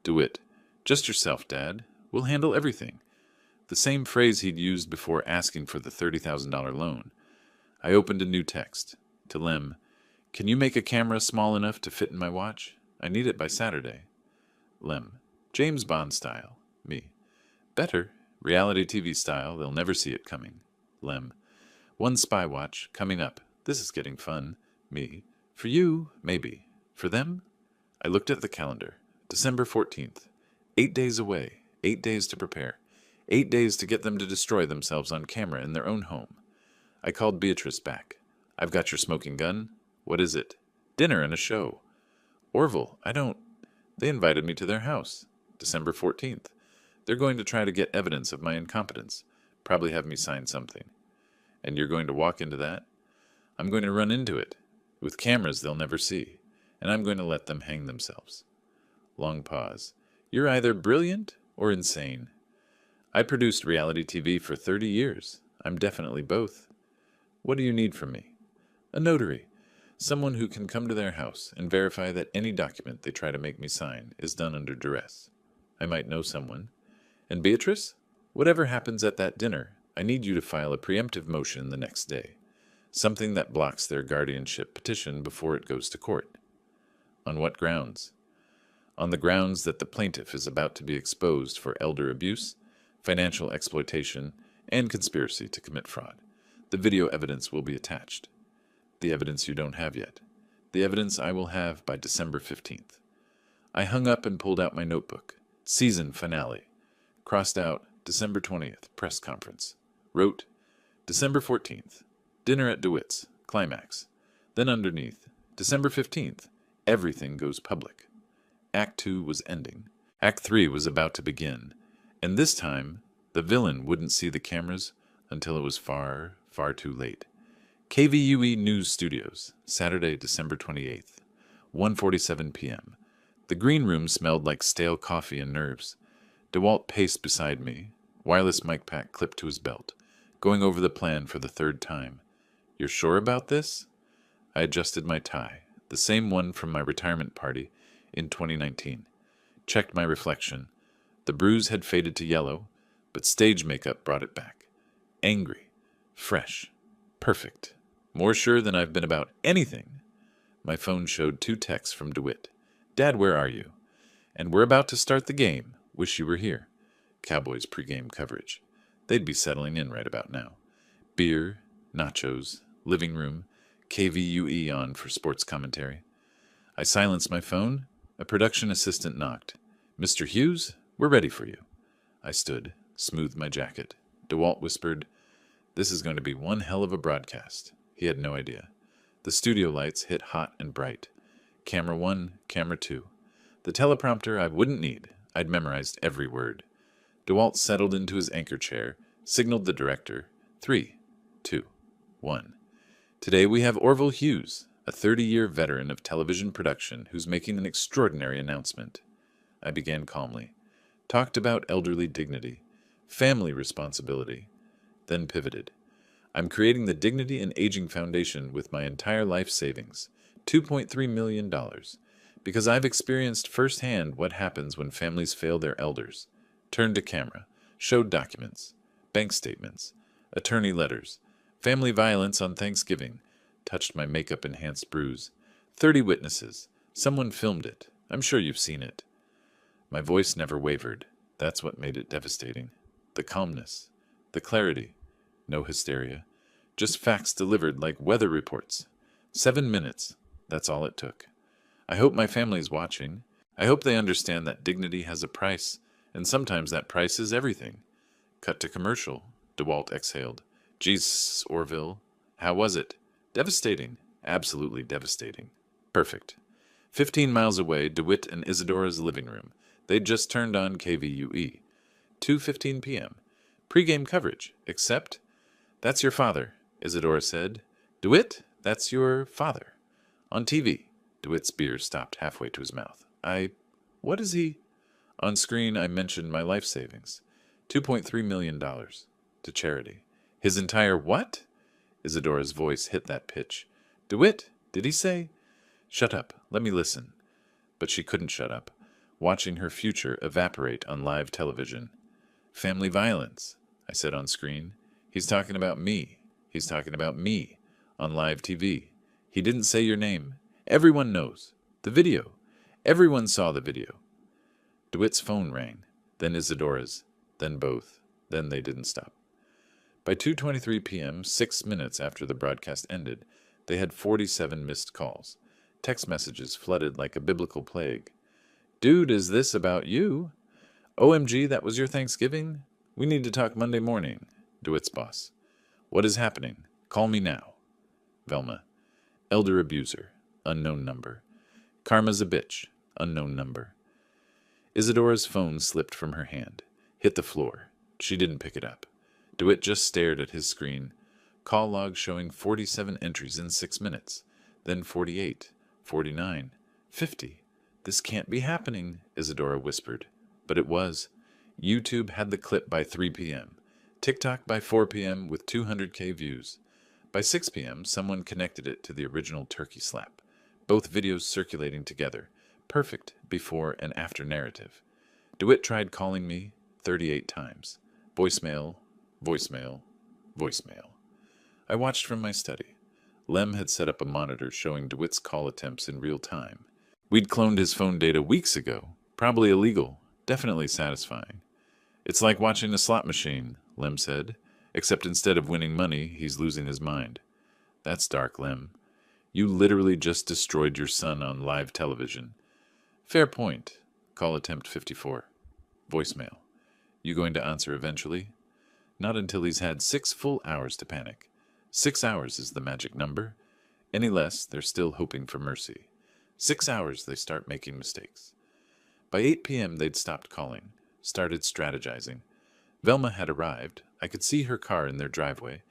DeWitt. Just yourself, Dad. We'll handle everything. The same phrase he'd used before asking for the $30,000 loan. I opened a new text. To Lem. Can you make a camera small enough to fit in my watch? I need it by Saturday. Lem. James Bond style. Me. Better. Reality TV style. They'll never see it coming. Lem. 1 spy watch. Coming up. This is getting fun. Me. For you, maybe. For them? I looked at the calendar. December 14th. 8 days away. 8 days to prepare. 8 days to get them to destroy themselves on camera in their own home. I called Beatrice back. I've got your smoking gun. What is it? Dinner and a show. Orville, I don't... They invited me to their house. December 14th. They're going to try to get evidence of my incompetence. Probably have me sign something. And you're going to walk into that? I'm going to run into it. With cameras they'll never see. And I'm going to let them hang themselves. Long pause. You're either brilliant or insane? I produced reality TV for 30 years. I'm definitely both. What do you need from me? A notary. Someone who can come to their house and verify that any document they try to make me sign is done under duress. I might know someone. And Beatrice? Whatever happens at that dinner, I need you to file a preemptive motion the next day. Something that blocks their guardianship petition before it goes to court. On what grounds? On the grounds that the plaintiff is about to be exposed for elder abuse, financial exploitation, and conspiracy to commit fraud. The video evidence will be attached. The evidence you don't have yet. The evidence I will have by December 15th. I hung up and pulled out my notebook. Season finale. Crossed out December 20th, press conference. Wrote December 14th, dinner at DeWitt's, climax. Then underneath, December 15th, everything goes public. Act 2 was ending. Act 3 was about to begin. And this time, the villain wouldn't see the cameras until it was far, far too late. KVUE News Studios, Saturday, December 28th, 1:47 p.m. The green room smelled like stale coffee and nerves. DeWalt paced beside me, wireless mic pack clipped to his belt, going over the plan for the third time. You're sure about this? I adjusted my tie, the same one from my retirement party in 2019. Checked my reflection. The bruise had faded to yellow, but stage makeup brought it back. Angry, fresh, perfect. More sure than I've been about anything. My phone showed 2 texts from DeWitt. Dad, where are you? And we're about to start the game. Wish you were here. Cowboys pregame coverage. They'd be settling in right about now. Beer, nachos, living room, KVUE on for sports commentary. I silenced my phone. A production assistant knocked. Mr. Hughes, we're ready for you. I stood, smoothed my jacket. DeWalt whispered, This is going to be one hell of a broadcast. He had no idea. The studio lights hit hot and bright. Camera 1, camera 2. The teleprompter I wouldn't need. I'd memorized every word. DeWalt settled into his anchor chair, signaled the director. 3, 2, 1. Today we have Orville Hughes, a 30-year veteran of television production who's making an extraordinary announcement. I began calmly. Talked about elderly dignity, family responsibility, then pivoted. I'm creating the Dignity and Aging Foundation with my entire life savings, $2.3 million, because I've experienced firsthand what happens when families fail their elders. Turned to camera, showed documents, bank statements, attorney letters, family violence on Thanksgiving, touched my makeup-enhanced bruise. 30 witnesses. Someone filmed it. I'm sure you've seen it. My voice never wavered. That's what made it devastating. The calmness, the clarity. No hysteria. Just facts delivered like weather reports. 7 minutes. That's all it took. I hope my family's watching. I hope they understand that dignity has a price, and sometimes that price is everything. Cut to commercial. DeWalt exhaled. Jesus, Orville. How was it? Devastating. Absolutely devastating. Perfect. 15 miles away, DeWitt and Isadora's living room. They'd just turned on KVUE. 2:15 p.m. Pre-game coverage, except... That's your father, Isadora said. DeWitt, that's your father. On TV. DeWitt's beer stopped halfway to his mouth. What is he? On screen, I mentioned my life savings. $2.3 million. To charity. His entire what? Isadora's voice hit that pitch. DeWitt, did he say? Shut up. Let me listen. But she couldn't shut up, watching her future evaporate on live television. Family violence, I said on screen. He's talking about me. He's talking about me on live TV. He didn't say your name. Everyone knows. The video. Everyone saw the video. DeWitt's phone rang, then Isadora's, then both. Then they didn't stop. By 2:23 p.m., 6 minutes after the broadcast ended, they had 47 missed calls. Text messages flooded like a biblical plague. Dude, is this about you? OMG, that was your Thanksgiving? We need to talk Monday morning. DeWitt's boss. What is happening? Call me now. Velma. Elder abuser. Unknown number. Karma's a bitch. Unknown number. Isadora's phone slipped from her hand. Hit the floor. She didn't pick it up. DeWitt just stared at his screen. Call log showing 47 entries in 6 minutes. Then 48, 49, 50. This can't be happening, Isadora whispered. But it was. YouTube had the clip by 3 p.m. TikTok by 4 p.m. with 200K views. By 6 p.m., someone connected it to the original turkey slap. Both videos circulating together. Perfect before and after narrative. DeWitt tried calling me 38 times. Voicemail, voicemail, voicemail. I watched from my study. Lem had set up a monitor showing DeWitt's call attempts in real time. We'd cloned his phone data weeks ago. Probably illegal. Definitely satisfying. It's like watching a slot machine, Lem said. Except instead of winning money, he's losing his mind. That's dark, Lem. You literally just destroyed your son on live television. Fair point. Call attempt 54. Voicemail. You going to answer eventually? Not until he's had 6 full hours to panic. 6 hours is the magic number. Any less, they're still hoping for mercy. 6 hours, they start making mistakes. By 8 p.m., they'd stopped calling, started strategizing. Velma had arrived. I could see her car in their driveway,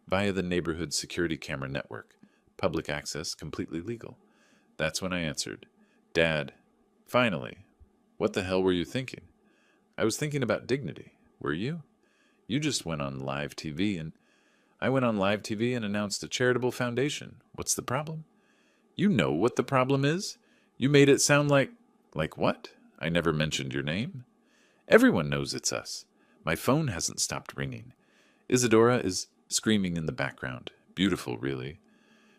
via the neighborhood security camera network. Public access, completely legal. That's when I answered. Dad. Finally. What the hell were you thinking? I was thinking about dignity. Were you? You just went on live TV and... I went on live TV and announced a charitable foundation. What's the problem? You know what the problem is. You made it sound like... Like what? I never mentioned your name. Everyone knows it's us. My phone hasn't stopped ringing. Isadora is screaming in the background. Beautiful, really.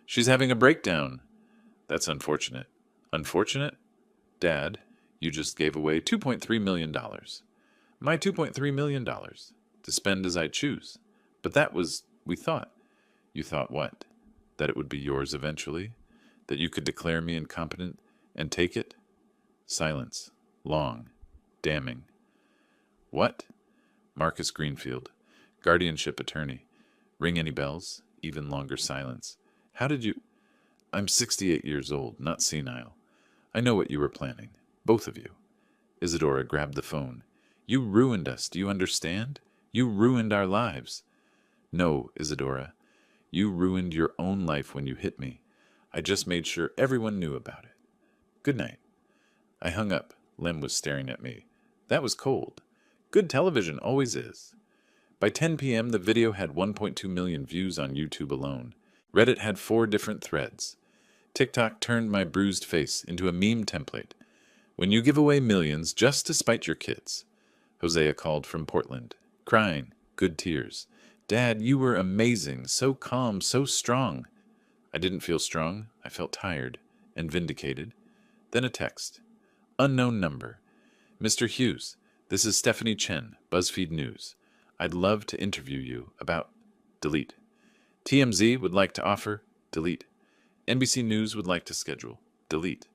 She's having a breakdown. That's unfortunate. Unfortunate? Dad, you just gave away $2.3 million. My $2.3 million. To spend as I choose. But that was... we thought. You thought what? That it would be yours eventually? That you could declare me incompetent and take it? Silence. Long. Damning. What? Marcus Greenfield. Guardianship attorney. Ring any bells? Even longer silence. How did you... I'm 68 years old, not senile. I know what you were planning. Both of you. Isadora grabbed the phone. You ruined us, do you understand? You ruined our lives. No, Isadora. You ruined your own life when you hit me. I just made sure everyone knew about it. Good night. I hung up. Lem was staring at me. That was cold. Good television always is. By 10 p.m., the video had 1.2 million views on YouTube alone. Reddit had 4 different threads. TikTok turned my bruised face into a meme template. When you give away millions just to spite your kids. Hosea called from Portland, crying, good tears. Dad, you were amazing, so calm, so strong. I didn't feel strong. I felt tired and vindicated. Then a text. Unknown number. Mr. Hughes, this is Stephanie Chen, BuzzFeed News. I'd love to interview you about... Delete. TMZ would like to offer... Delete. NBC News would like to schedule... Delete.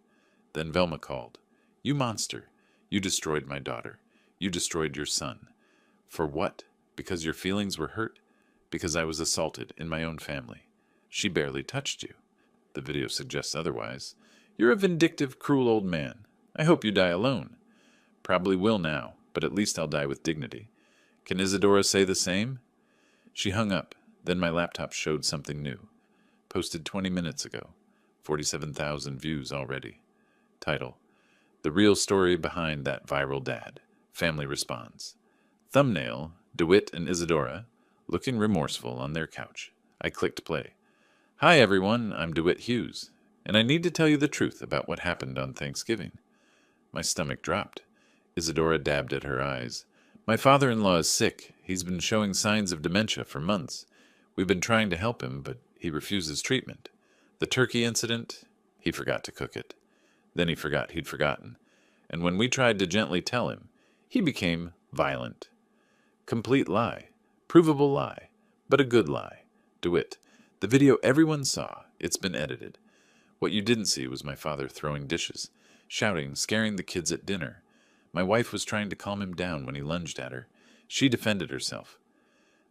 Then Velma called. You monster. You destroyed my daughter. You destroyed your son. For what? Because your feelings were hurt? Because I was assaulted in my own family. She barely touched you. The video suggests otherwise. You're a vindictive, cruel old man. I hope you die alone. Probably will now, but at least I'll die with dignity. Can Isadora say the same? She hung up. Then my laptop showed something new. Posted 20 minutes ago. 47,000 views already. Title. The real story behind that viral dad. Family responds. Thumbnail. DeWitt and Isadora, looking remorseful on their couch. I clicked play. Hi everyone, I'm DeWitt Hughes, and I need to tell you the truth about what happened on Thanksgiving. My stomach dropped. Isadora dabbed at her eyes. My father-in-law is sick. He's been showing signs of dementia for months. We've been trying to help him, but he refuses treatment. The turkey incident, he forgot to cook it. Then he forgot he'd forgotten. And when we tried to gently tell him, he became violent. Complete lie. Provable lie. But a good lie. DeWitt. The video everyone saw. It's been edited. What you didn't see was my father throwing dishes, shouting, scaring the kids at dinner. My wife was trying to calm him down when he lunged at her. She defended herself.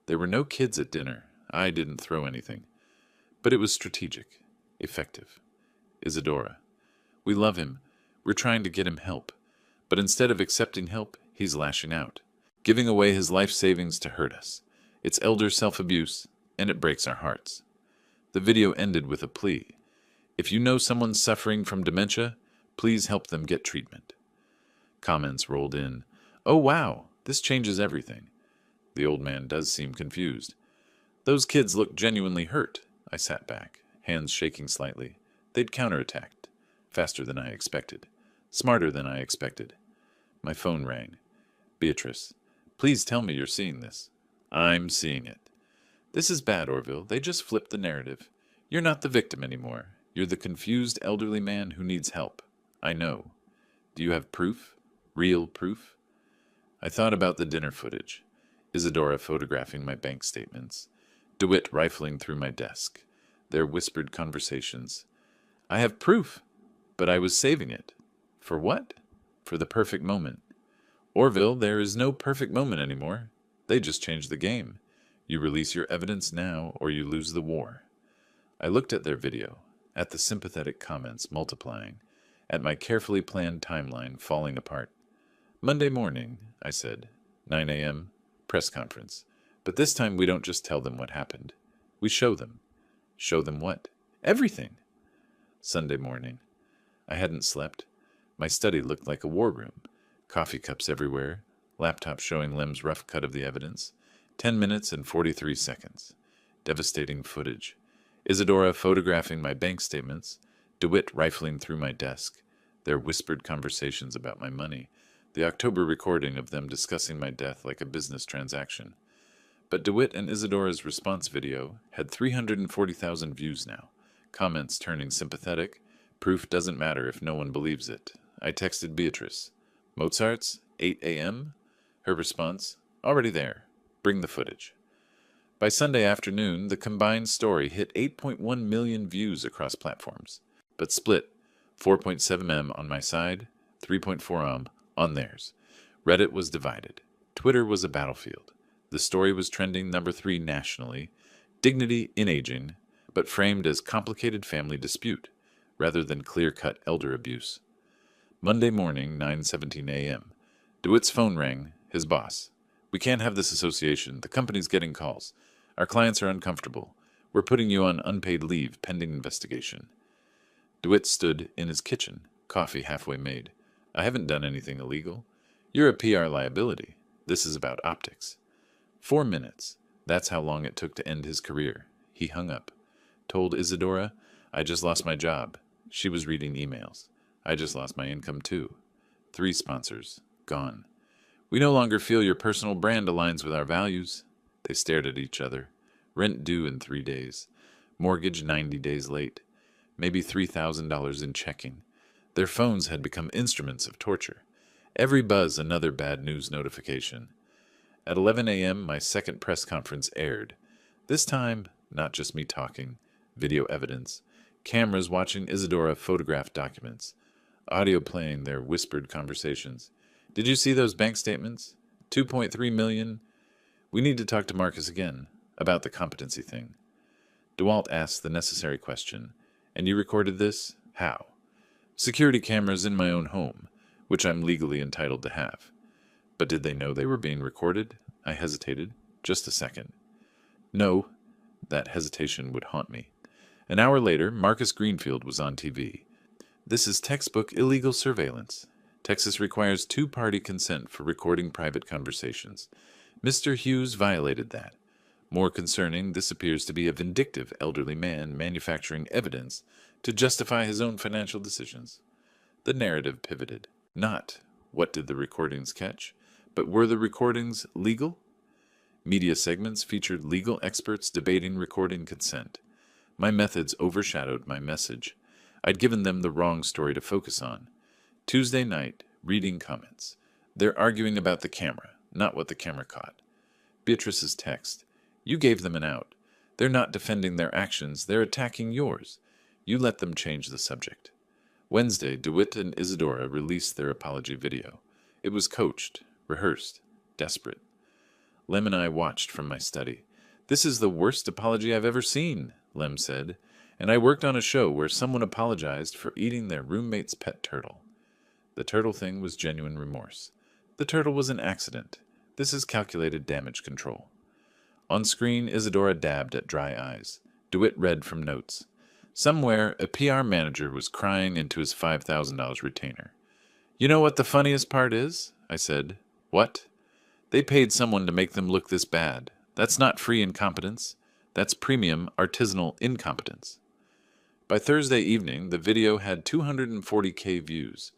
There were no kids at dinner. I didn't throw anything. But it was strategic. Effective. Isadora. We love him. We're trying to get him help. But instead of accepting help, he's lashing out. Giving away his life savings to hurt us. It's elder self-abuse, and it breaks our hearts. The video ended with a plea. If you know someone suffering from dementia, please help them get treatment. Comments rolled in. Oh wow, This changes everything. The old man does seem confused. Those kids look genuinely hurt. I sat back, hands shaking slightly. They'd counterattacked. Faster than I expected. Smarter than I expected. My phone rang. Beatrice, please tell me you're seeing this. I'm seeing it. This is bad, Orville. They just flipped the narrative. You're not the victim anymore. You're the confused elderly man who needs help. I know. Do you have proof? Real proof? I thought about the dinner footage. Isadora photographing my bank statements. DeWitt rifling through my desk. Their whispered conversations. I have proof, but I was saving it. For what? For the perfect moment. Orville, there is no perfect moment anymore. They just changed the game. You release your evidence now, or you lose the war. I looked at their video, at the sympathetic comments multiplying, at my carefully planned timeline falling apart. Monday morning, I said. 9 a.m., press conference. But this time we don't just tell them what happened. We show them. Show them what? Everything. Sunday morning. I hadn't slept. My study looked like a war room. Coffee cups everywhere. Laptop showing Lem's rough cut of the evidence. 10 minutes and 43 seconds. Devastating footage. Isadora photographing my bank statements. DeWitt rifling through my desk. Their whispered conversations about my money. The October recording of them discussing my death like a business transaction. But DeWitt and Isadora's response video had 340,000 views now. Comments turning sympathetic. Proof doesn't matter if no one believes it. I texted Beatrice. Mozart's? 8 a.m.? Her response, already there. Bring the footage. By Sunday afternoon, the combined story hit 8.1 million views across platforms, but split 4.7 m on my side, 3.4 m on theirs. Reddit was divided. Twitter was a battlefield. The story was trending number 3 nationally, dignity in aging, but framed as complicated family dispute, rather than clear-cut elder abuse. Monday morning, 9:17 a.m. DeWitt's phone rang, his boss. We can't have this association. The company's getting calls. Our clients are uncomfortable. We're putting you on unpaid leave pending investigation. DeWitt stood in his kitchen, coffee halfway made. I haven't done anything illegal. You're a PR liability. This is about optics. 4 minutes. That's how long it took to end his career. He hung up. Told Isadora, I just lost my job. She was reading emails. I just lost my income too. 3 sponsors. Gone. We no longer feel your personal brand aligns with our values. They stared at each other. Rent due in 3 days. Mortgage 90 days late. Maybe $3,000 in checking. Their phones had become instruments of torture. Every buzz another bad news notification. At 11 a.m., my second press conference aired. This time, not just me talking. Video evidence. Cameras watching Isadora photograph documents. Audio playing their whispered conversations. Did you see those bank statements? 2.3 million? We need to talk to Marcus again about the competency thing. DeWalt asked the necessary question. And you recorded this? How? Security cameras in my own home, which I'm legally entitled to have. But did they know they were being recorded? I hesitated. Just a second. No. That hesitation would haunt me. An hour later, Marcus Greenfield was on TV. This is textbook illegal surveillance. Texas requires 2-party consent for recording private conversations. Mr. Hughes violated that. More concerning, this appears to be a vindictive elderly man manufacturing evidence to justify his own financial decisions. The narrative pivoted. Not, what did the recordings catch? But were the recordings legal? Media segments featured legal experts debating recording consent. My methods overshadowed my message. I'd given them the wrong story to focus on. Tuesday night, reading comments. They're arguing about the camera, not what the camera caught. Beatrice's text. You gave them an out. They're not defending their actions, they're attacking yours. You let them change the subject. Wednesday, DeWitt and Isadora released their apology video. It was coached, rehearsed, desperate. Lem and I watched from my study. This is the worst apology I've ever seen, Lem said, and I worked on a show where someone apologized for eating their roommate's pet turtle. The turtle thing was genuine remorse. The turtle was an accident. This is calculated damage control. On screen, Isadora dabbed at dry eyes. DeWitt read from notes. Somewhere, a PR manager was crying into his $5,000 retainer. You know what the funniest part is? I said. What? They paid someone to make them look this bad. That's not free incompetence. That's premium artisanal incompetence. By Thursday evening, the video had 240K views,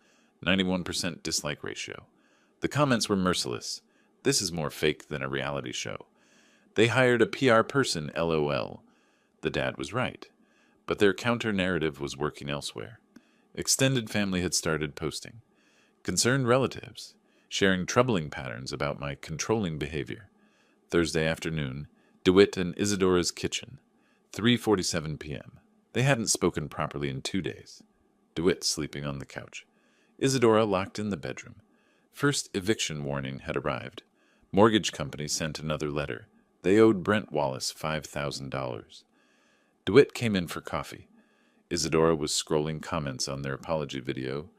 91% dislike ratio. The comments were merciless. This is more fake than a reality show. They hired a PR person, LOL. The dad was right. But their counter-narrative was working elsewhere. Extended family had started posting. Concerned relatives, sharing troubling patterns about my controlling behavior. Thursday afternoon, DeWitt and Isadora's kitchen, 3:47 p.m. They hadn't spoken properly in 2 days. DeWitt sleeping on the couch. Isadora locked in the bedroom. First eviction warning had arrived. Mortgage company sent another letter. They owed Brent Wallace $5,000. DeWitt came in for coffee. Isadora was scrolling comments on their apology video.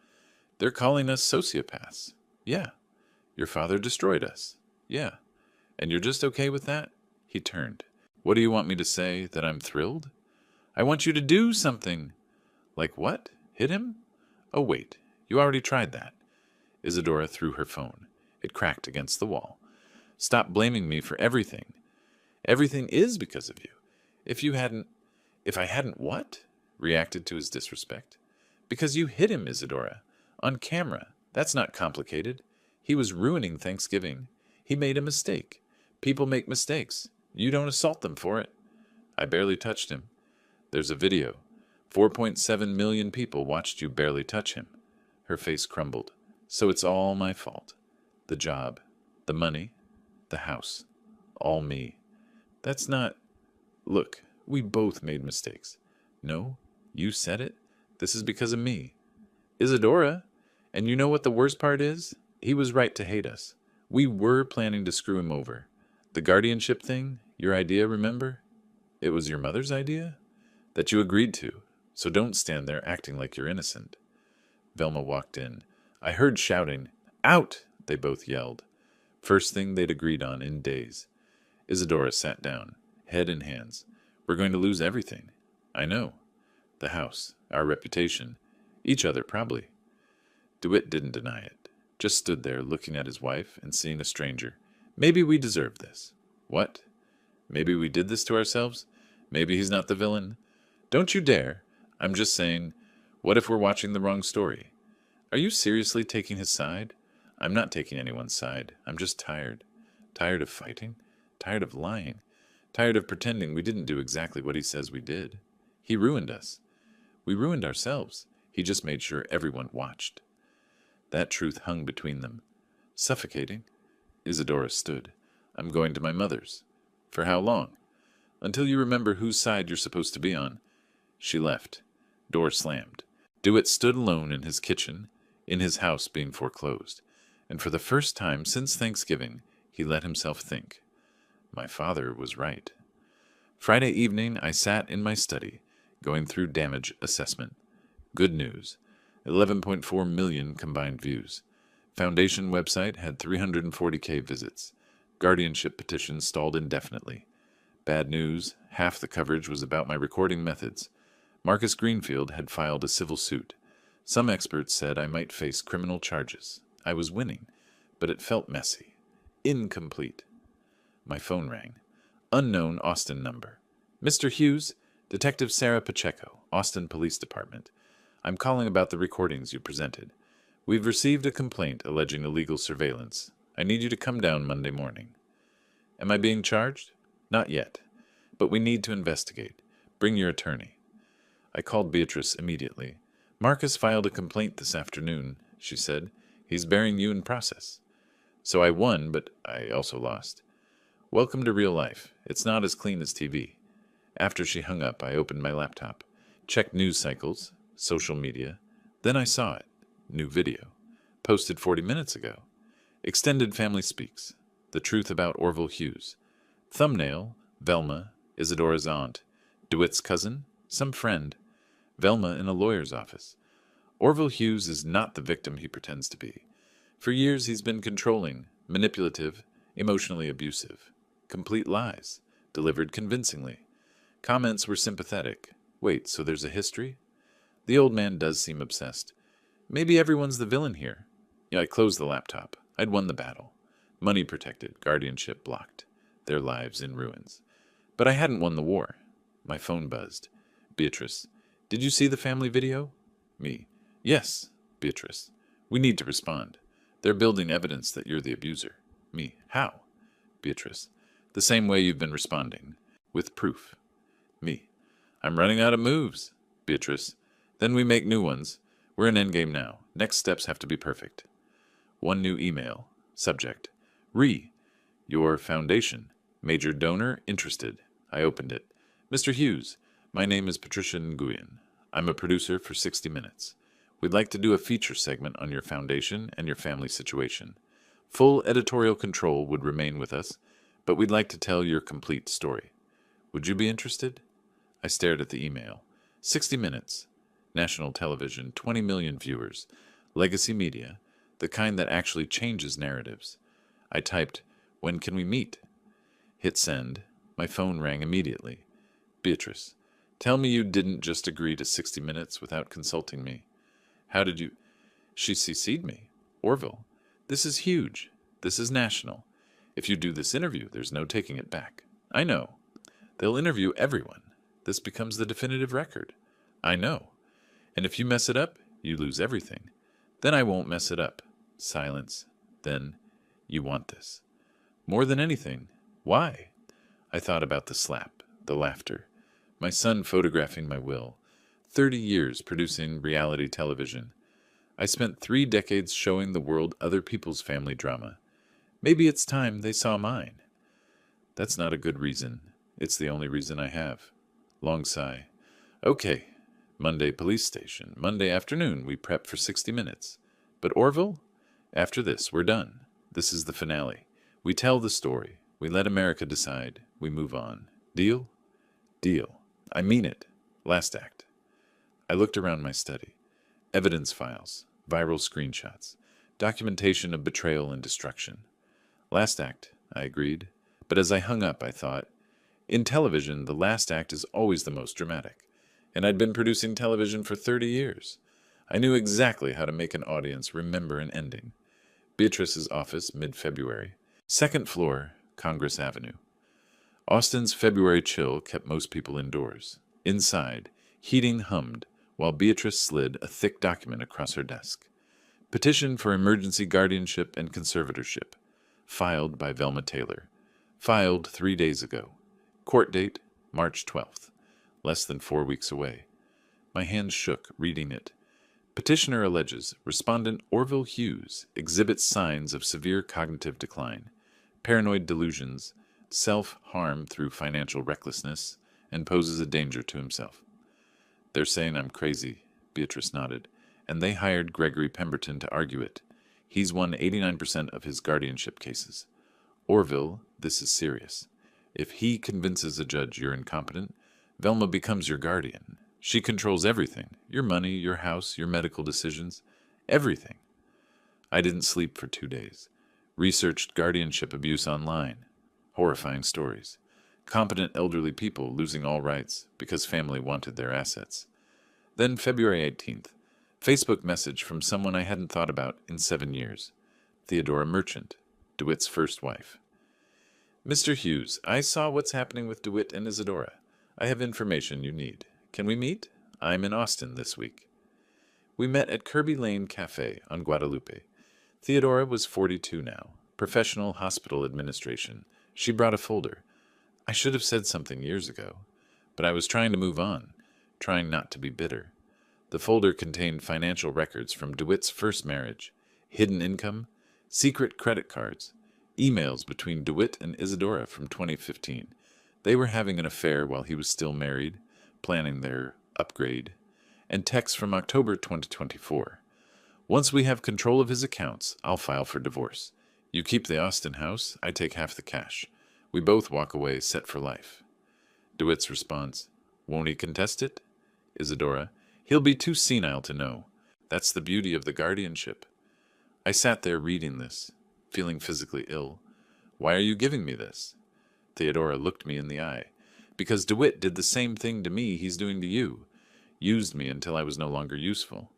They're calling us sociopaths. Yeah. Your father destroyed us. Yeah. And you're just okay with that? He turned. What do you want me to say? That I'm thrilled? I want you to do something. Like what? Hit him? Oh, wait. You already tried that. Isadora threw her phone. It cracked against the wall. Stop blaming me for everything. Everything is because of you. If I hadn't what? Reacted to his disrespect. Because you hit him, Isadora. On camera. That's not complicated. He was ruining Thanksgiving. He made a mistake. People make mistakes. You don't assault them for it. I barely touched him. There's a video. 4.7 million people watched you barely touch him. Her face crumbled. So it's all my fault. The job. The money. The house. All me. That's not... Look, we both made mistakes. No, you said it. This is because of me. Isadora. And you know what the worst part is? He was right to hate us. We were planning to screw him over. The guardianship thing, your idea, remember? It was your mother's idea? That you agreed to, so don't stand there acting like you're innocent. Velma walked in. I heard shouting. Out! They both yelled. First thing they'd agreed on in days. Isadora sat down, head in hands. We're going to lose everything. I know. The house, our reputation, each other probably. DeWitt didn't deny it. Just stood there looking at his wife and seeing a stranger. Maybe we deserve this. What? Maybe we did this to ourselves? Maybe he's not the villain? Don't you dare. I'm just saying, what if we're watching the wrong story? Are you seriously taking his side? I'm not taking anyone's side. I'm just tired. Tired of fighting? Tired of lying? Tired of pretending we didn't do exactly what he says we did? He ruined us. We ruined ourselves. He just made sure everyone watched. That truth hung between them. Suffocating. Isadora stood. I'm going to my mother's. For how long? Until you remember whose side you're supposed to be on. She left. Door slammed. DeWitt stood alone in his kitchen, in his house being foreclosed. And for the first time since Thanksgiving, he let himself think. My father was right. Friday evening, I sat in my study, going through damage assessment. Good news. 11.4 million combined views. Foundation website had 340K visits. Guardianship petition stalled indefinitely. Bad news, half the coverage was about my recording methods. Marcus Greenfield had filed a civil suit. Some experts said I might face criminal charges. I was winning, but it felt messy. Incomplete. My phone rang. Unknown Austin number. Mr. Hughes, Detective Sarah Pacheco, Austin Police Department. I'm calling about the recordings you presented. We've received a complaint alleging illegal surveillance. I need you to come down Monday morning. Am I being charged? Not yet. But we need to investigate. Bring your attorney. I called Beatrice immediately. Marcus filed a complaint this afternoon, she said. He's bearing you in process. So I won, but I also lost. Welcome to real life. It's not as clean as TV. After she hung up, I opened my laptop, checked news cycles, social media. Then I saw it. New video. Posted 40 minutes ago. Extended Family Speaks. The truth about Orville Hughes. Thumbnail, Velma, Isadora's aunt. DeWitt's cousin, some friend. Velma in a lawyer's office. Orville Hughes is not the victim he pretends to be. For years he's been controlling, manipulative, emotionally abusive. Complete lies, delivered convincingly. Comments were sympathetic. Wait, so there's a history? The old man does seem obsessed. Maybe everyone's the villain here. Yeah, I closed the laptop. I'd won the battle. Money protected, guardianship blocked, their lives in ruins. But I hadn't won the war. My phone buzzed. Beatrice, did you see the family video? Me. Yes. Beatrice, we need to respond. They're building evidence that you're the abuser. Me. How? Beatrice, the same way you've been responding. With proof. Me. I'm running out of moves. Beatrice, then we make new ones. We're in endgame now. Next steps have to be perfect. One new email. Subject. Your foundation. Major donor interested. I opened it. Mr. Hughes, my name is Patricia Nguyen. I'm a producer for 60 Minutes. We'd like to do a feature segment on your foundation and your family situation. Full editorial control would remain with us, but we'd like to tell your complete story. Would you be interested? I stared at the email. 60 Minutes. National television, 20 million viewers. Legacy media, the kind that actually changes narratives. I typed, when can we meet? Hit send. My phone rang immediately. Beatrice, tell me you didn't just agree to 60 Minutes without consulting me. How did you... She CC'd me. Orville, this is huge. This is national. If you do this interview, there's no taking it back. I know. They'll interview everyone. This becomes the definitive record. I know. And if you mess it up, you lose everything. Then I won't mess it up. Silence. Then, you want this. More than anything. Why? I thought about the slap, the laughter. My son photographing my will. 30 years producing reality television. I spent 3 decades showing the world other people's family drama. Maybe it's time they saw mine. That's not a good reason. It's the only reason I have. Long sigh. Okay. Monday police station. Monday afternoon we prep for 60 Minutes. But Orville? After this, we're done. This is the finale. We tell the story. We let America decide. We move on. Deal? Deal. I mean it. Last act. I looked around my study. Evidence files. Viral screenshots. Documentation of betrayal and destruction. Last act, I agreed. But as I hung up, I thought, in television, the last act is always the most dramatic. And I'd been producing television for 30 years. I knew exactly how to make an audience remember an ending. Beatrice's office, mid-February. 2nd floor, Congress Avenue. Austin's February chill kept most people indoors. Inside, heating hummed, while Beatrice slid a thick document across her desk. Petition for emergency guardianship and conservatorship. Filed by Velma Taylor. Filed 3 days ago. Court date, March 12th. Less than 4 weeks away. My hands shook, reading it. Petitioner alleges respondent Orville Hughes exhibits signs of severe cognitive decline, paranoid delusions, self-harm through financial recklessness, and poses a danger to himself. They're saying I'm crazy, Beatrice nodded, and they hired Gregory Pemberton to argue it. He's won 89% of his guardianship cases. Orville, this is serious. If he convinces a judge you're incompetent, Velma becomes your guardian. She controls everything, your money, your house, your medical decisions, everything. I didn't sleep for 2 days. Researched guardianship abuse online. Horrifying stories. Competent elderly people losing all rights because family wanted their assets. Then February 18th, Facebook message from someone I hadn't thought about in 7 years. Theodora Merchant, DeWitt's first wife. Mr. Hughes, I saw what's happening with DeWitt and Isadora. I have information you need. Can we meet? I'm in Austin this week. We met at Kirby Lane Cafe on Guadalupe. Theodora was 42 now. Professional hospital administration. She brought a folder. I should have said something years ago, but I was trying to move on, trying not to be bitter. The folder contained financial records from DeWitt's first marriage, hidden income, secret credit cards, emails between DeWitt and Isadora from 2015. They were having an affair while he was still married, planning their upgrade, and texts from October 2024. Once we have control of his accounts, I'll file for divorce. You keep the Austin house, I take half the cash. We both walk away set for life. DeWitt's response, won't he contest it? Isadora, he'll be too senile to know. That's the beauty of the guardianship. I sat there reading this, feeling physically ill. Why are you giving me this? Theodora looked me in the eye. Because DeWitt did the same thing to me he's doing to you. Used me until I was no longer useful.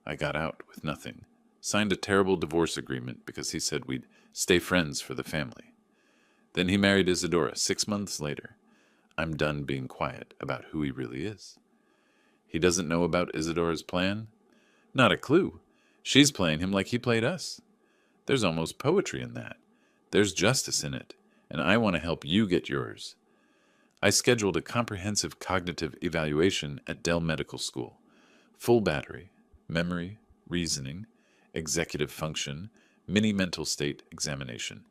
I got out with nothing. Signed a terrible divorce agreement because he said we'd stay friends for the family. Then he married Isadora 6 months later. I'm done being quiet about who he really is. He doesn't know about Isadora's plan? Not a clue. She's playing him like he played us. There's almost poetry in that. There's justice in it, and I want to help you get yours. I scheduled a comprehensive cognitive evaluation at Dell Medical School. Full battery, memory, reasoning, executive function, mini mental state examination.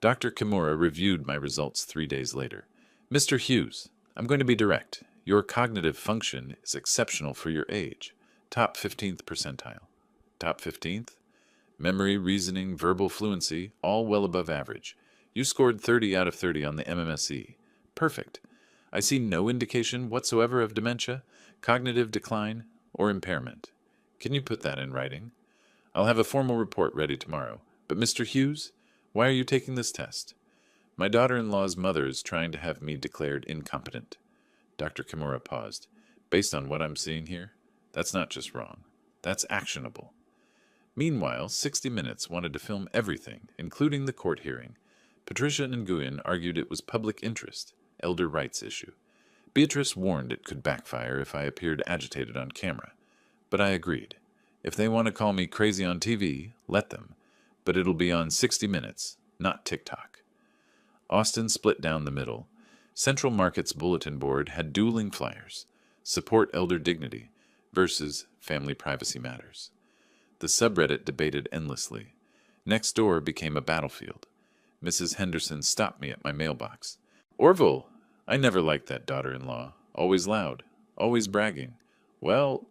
Dr. Kimura reviewed my results 3 days later. Mr. Hughes, I'm going to be direct. Your cognitive function is exceptional for your age. Top 15th percentile. Top 15th? Memory, reasoning, verbal fluency, all well above average. You scored 30 out of 30 on the MMSE. Perfect. I see no indication whatsoever of dementia, cognitive decline, or impairment. Can you put that in writing? I'll have a formal report ready tomorrow. But Mr. Hughes, why are you taking this test? My daughter-in-law's mother is trying to have me declared incompetent. Dr. Kimura paused. Based on what I'm seeing here, that's not just wrong. That's actionable. Meanwhile, 60 Minutes wanted to film everything, including the court hearing. Patricia Nguyen argued it was public interest, elder rights issue. Beatrice warned it could backfire if I appeared agitated on camera. But I agreed. If they want to call me crazy on TV, let them. But it'll be on 60 Minutes, not TikTok. Austin split down the middle. Central Market's bulletin board had dueling flyers. Support elder dignity versus family privacy matters. The subreddit debated endlessly. Next door became a battlefield. Mrs. Henderson stopped me at my mailbox. Orville, I never liked that daughter-in-law. Always loud. Always bragging. Well,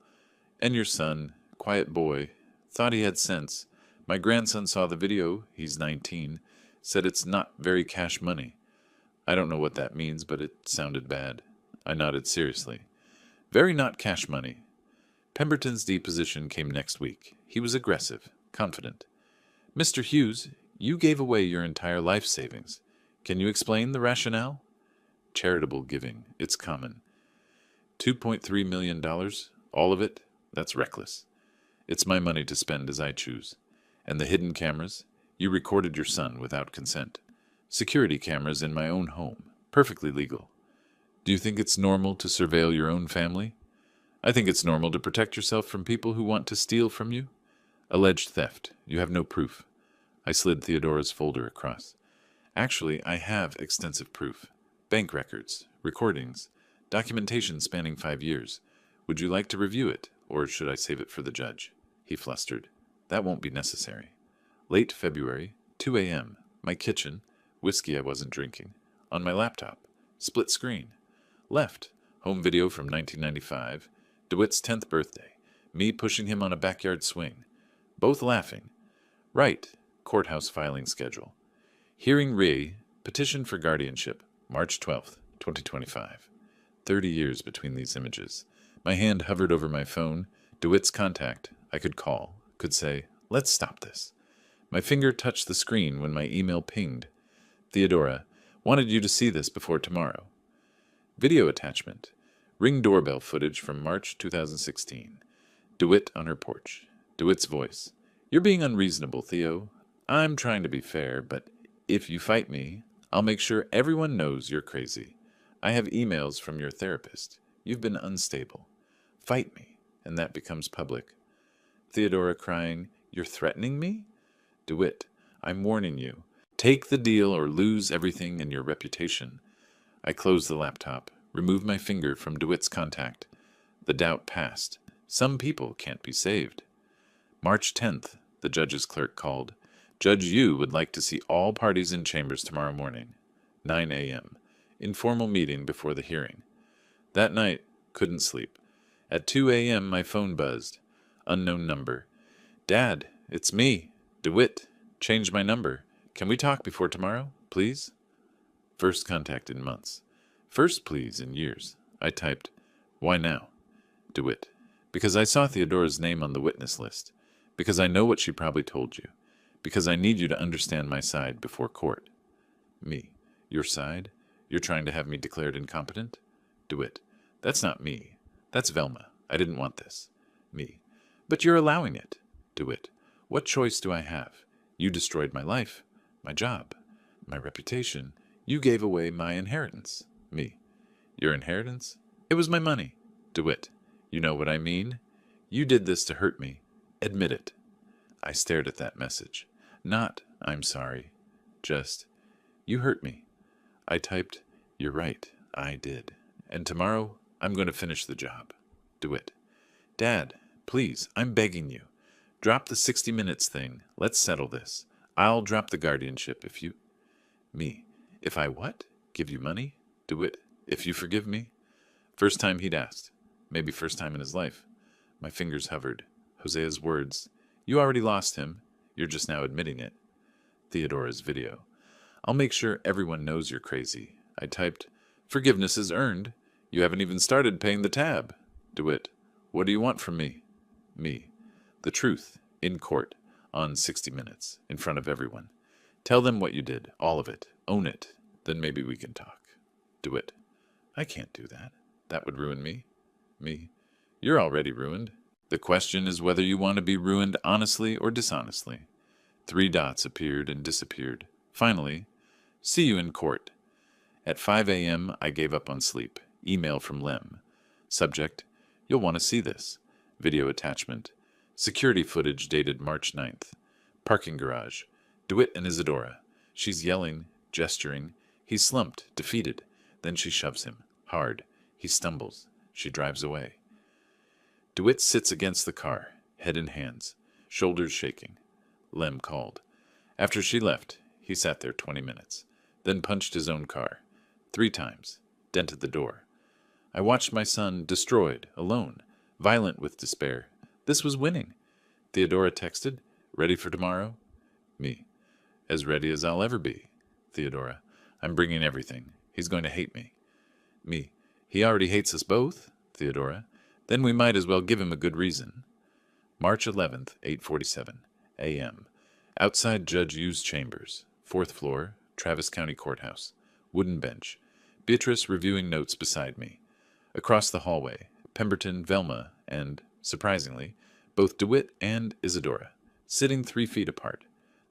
and your son, quiet boy, thought he had sense. My grandson saw the video, he's 19, said it's not very cash money. I don't know what that means, but it sounded bad. I nodded seriously. Very not cash money. Pemberton's deposition came next week. He was aggressive, confident. Mr. Hughes, you gave away your entire life savings. Can you explain the rationale? Charitable giving. It's common. $2.3 million, all of it, that's reckless. It's my money to spend as I choose. And the hidden cameras? You recorded your son without consent. Security cameras in my own home. Perfectly legal. Do you think it's normal to surveil your own family? I think it's normal to protect yourself from people who want to steal from you. Alleged theft. You have no proof. I slid Theodora's folder across. Actually, I have extensive proof. Bank records, recordings, documentation spanning 5 years. Would you like to review it, or should I save it for the judge? He flustered. That won't be necessary. Late February, 2 a.m., my kitchen, whiskey I wasn't drinking, on my laptop, split screen. Left, home video from 1995, DeWitt's 10th birthday, me pushing him on a backyard swing. Both laughing. Right, courthouse filing schedule. Hearing re, petition for guardianship, March 12th, 2025. 30 years between these images. My hand hovered over my phone. DeWitt's contact. I could call, could say, let's stop this. My finger touched the screen when my email pinged. Theodora, wanted you to see this before tomorrow. Video attachment. Ring doorbell footage from March 2016. DeWitt on her porch. DeWitt's voice. You're being unreasonable, Theo. I'm trying to be fair, but if you fight me, I'll make sure everyone knows you're crazy. I have emails from your therapist. You've been unstable. Fight me, and that becomes public. Theodora crying, You're threatening me? DeWitt, I'm warning you. Take the deal or lose everything and your reputation. I closed the laptop, removed my finger from DeWitt's contact. The doubt passed. Some people can't be saved. March 10th, the judge's clerk called. Judge Yu would like to see all parties in chambers tomorrow morning. 9 a.m. Informal meeting before the hearing. That night, couldn't sleep. At 2 a.m. my phone buzzed. Unknown number. Dad, it's me, DeWitt. Changed my number. Can we talk before tomorrow, please? First contact in months. First please in years. I typed, Why now? DeWitt. Because I saw Theodora's name on the witness list. Because I know what she probably told you. Because I need you to understand my side before court. Me. Your side? You're trying to have me declared incompetent? DeWitt. That's not me. That's Velma. I didn't want this. Me. But you're allowing it. DeWitt. What choice do I have? You destroyed my life, my job, my reputation. You gave away my inheritance. Me. Your inheritance? It was my money. DeWitt. You know what I mean? You did this to hurt me. Admit it. I stared at that message. Not, I'm sorry. Just, you hurt me. I typed, you're right, I did. And tomorrow, I'm going to finish the job. DeWitt. Dad, please, I'm begging you. Drop the 60 Minutes thing. Let's settle this. I'll drop the guardianship if you... Me. If I what? Give you money? DeWitt. If you forgive me? First time he'd asked. Maybe first time in his life. My fingers hovered. Hosea's words. You already lost him. You're just now admitting it. Theodora's video. I'll make sure everyone knows you're crazy. I typed, forgiveness is earned. You haven't even started paying the tab. DeWitt. What do you want from me? Me. The truth. In court. On 60 Minutes. In front of everyone. Tell them what you did. All of it. Own it. Then maybe we can talk. DeWitt. I can't do that. That would ruin me. Me. You're already ruined. The question is whether you want to be ruined honestly or dishonestly. 3 dots appeared and disappeared. Finally, see you in court. At 5 a.m., I gave up on sleep. Email from Lem. Subject, you'll want to see this. Video attachment. Security footage dated March 9th. Parking garage. DeWitt and Isadora. She's yelling, gesturing. He's slumped, defeated. Then she shoves him. Hard. He stumbles. She drives away. DeWitt sits against the car, head in hands, shoulders shaking. Lem called. After she left, he sat there 20 minutes, then punched his own car. 3 times. Dented the door. I watched my son destroyed, alone, violent with despair. This was winning. Theodora texted, ready for tomorrow? Me. As ready as I'll ever be. Theodora. I'm bringing everything. He's going to hate me. Me. He already hates us both. Theodora. Then we might as well give him a good reason. March 11th, 8:47 a.m. Outside Judge Yu's chambers. 4th floor, Travis County Courthouse. Wooden bench. Beatrice reviewing notes beside me. Across the hallway, Pemberton, Velma, and, surprisingly, both DeWitt and Isadora, sitting 3 feet apart,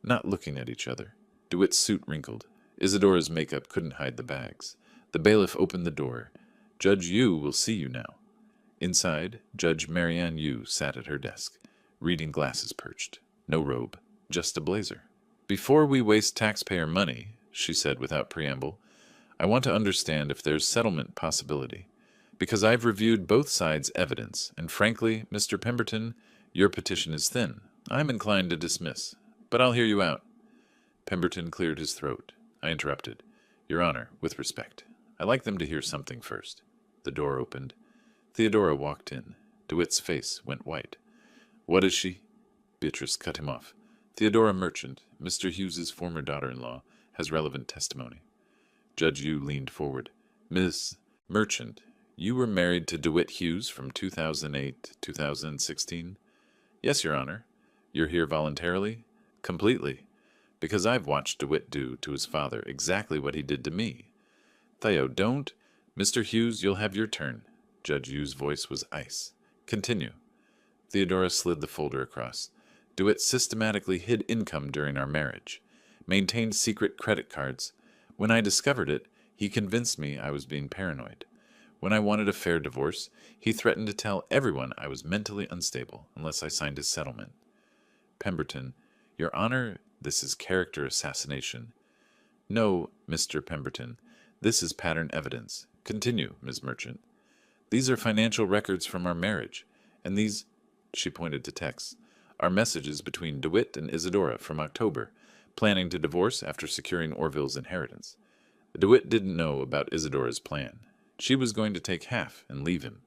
not looking at each other. DeWitt's suit wrinkled. Isadora's makeup couldn't hide the bags. The bailiff opened the door. Judge Yu will see you now. Inside, Judge Marianne Yu sat at her desk, reading glasses perched. No robe, just a blazer. Before we waste taxpayer money, she said without preamble, I want to understand if there's settlement possibility. Because I've reviewed both sides' evidence, and frankly, Mr. Pemberton, your petition is thin. I'm inclined to dismiss, but I'll hear you out. Pemberton cleared his throat. I interrupted. Your Honor, with respect, I'd like them to hear something first. The door opened. Theodora walked in. DeWitt's face went white. What is she? Beatrice cut him off. Theodora Merchant, Mr. Hughes's former daughter-in-law, has relevant testimony. Judge Yu leaned forward. Miss Merchant, you were married to DeWitt Hughes from 2008 to 2016? Yes, Your Honor. You're here voluntarily? Completely. Because I've watched DeWitt do to his father exactly what he did to me. Theo, don't. Mr. Hughes, you'll have your turn. Judge Yu's voice was ice. Continue. Theodora slid the folder across. DeWitt systematically hid income during our marriage. Maintained secret credit cards. When I discovered it, he convinced me I was being paranoid. When I wanted a fair divorce, he threatened to tell everyone I was mentally unstable unless I signed his settlement. Pemberton, Your Honor, this is character assassination. No, Mr. Pemberton, this is pattern evidence. Continue, Ms. Merchant. These are financial records from our marriage, and these, she pointed to texts, are messages between DeWitt and Isadora from October, planning to divorce after securing Orville's inheritance. DeWitt didn't know about Isadora's plan. She was going to take half and leave him.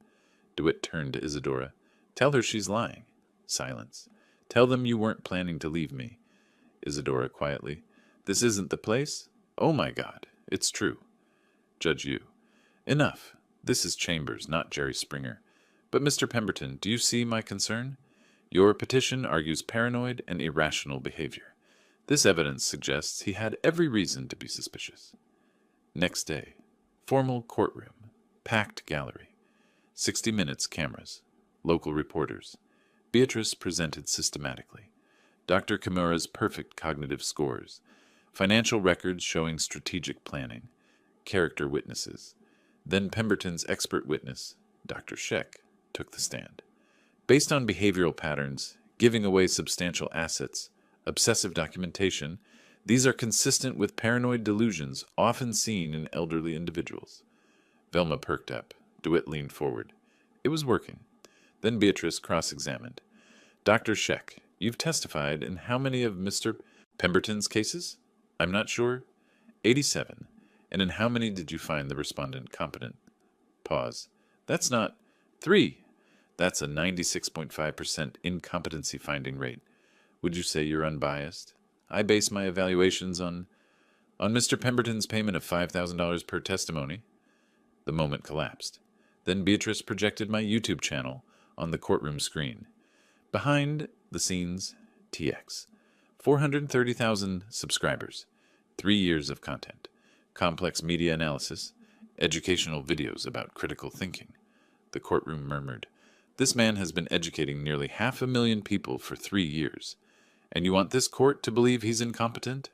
DeWitt turned to Isadora. Tell her she's lying. Silence. Tell them you weren't planning to leave me. Isadora quietly. This isn't the place? Oh my God, it's true. Judge Yu. Enough. This is Chambers, not Jerry Springer. But, Mr. Pemberton, do you see my concern? Your petition argues paranoid and irrational behavior. This evidence suggests he had every reason to be suspicious. Next day. Formal courtroom. Packed gallery. 60 Minutes cameras. Local reporters. Beatrice presented systematically. Dr. Kimura's perfect cognitive scores, financial records showing strategic planning, character witnesses. Then Pemberton's expert witness, Dr. Sheck, took the stand. Based on behavioral patterns, giving away substantial assets, obsessive documentation, these are consistent with paranoid delusions often seen in elderly individuals. Velma perked up. DeWitt leaned forward. It was working. Then Beatrice cross-examined. Dr. Sheck, you've testified in how many of Mr. Pemberton's cases? I'm not sure. 87. And in how many did you find the respondent competent? Pause. That's not 3. That's a 96.5% incompetency finding rate. Would you say you're unbiased? I base my evaluations on Mr. Pemberton's payment of $5,000 per testimony. The moment collapsed. Then Beatrice projected my YouTube channel on the courtroom screen. Behind the scenes, TX. 430,000 subscribers. 3 years of content. Complex media analysis. Educational videos about critical thinking. The courtroom murmured. This man has been educating nearly 500,000 people for 3 years. And you want this court to believe he's incompetent?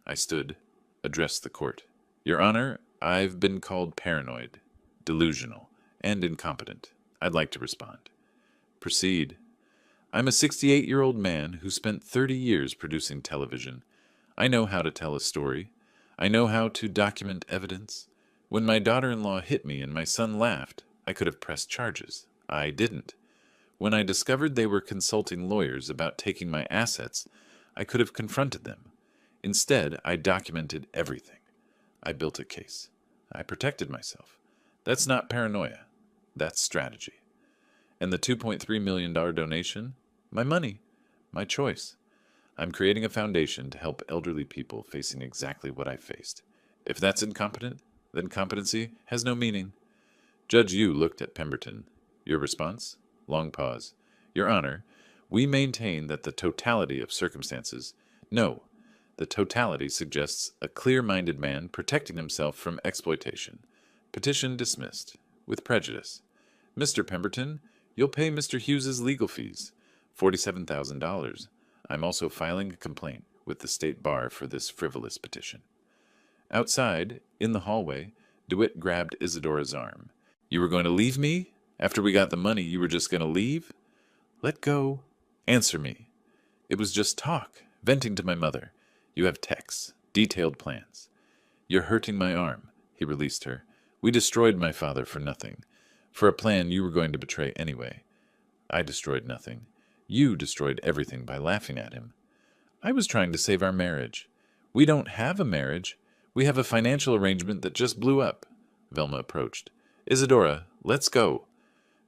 I stood, addressed the court. Your Honor, I've been called paranoid, delusional, and incompetent. I'd like to respond. Proceed. I'm a 68-year-old man who spent 30 years producing television. I know how to tell a story. I know how to document evidence. When my daughter-in-law hit me and my son laughed, I could have pressed charges. I didn't. When I discovered they were consulting lawyers about taking my assets, I could have confronted them. Instead, I documented everything. I built a case. I protected myself. That's not paranoia. That's strategy. And the $2.3 million donation? My money. My choice. I'm creating a foundation to help elderly people facing exactly what I faced. If that's incompetent, then competency has no meaning. Judge Yu looked at Pemberton. Your response? Long pause. Your Honor, we maintain that the totality of circumstances... No, the totality suggests a clear-minded man protecting himself from exploitation. Petition dismissed. With prejudice. Mr. Pemberton, you'll pay Mr. Hughes's legal fees. $47,000. I'm also filing a complaint with the State Bar for this frivolous petition. Outside, in the hallway, DeWitt grabbed Isadora's arm. You were going to leave me? After we got the money, you were just going to leave? Let go. Answer me. It was just talk, venting to my mother. You have texts, detailed plans. You're hurting my arm, he released her. We destroyed my father for nothing, for a plan you were going to betray anyway. I destroyed nothing. You destroyed everything by laughing at him. I was trying to save our marriage. We don't have a marriage. We have a financial arrangement that just blew up. Velma approached. Isadora, let's go.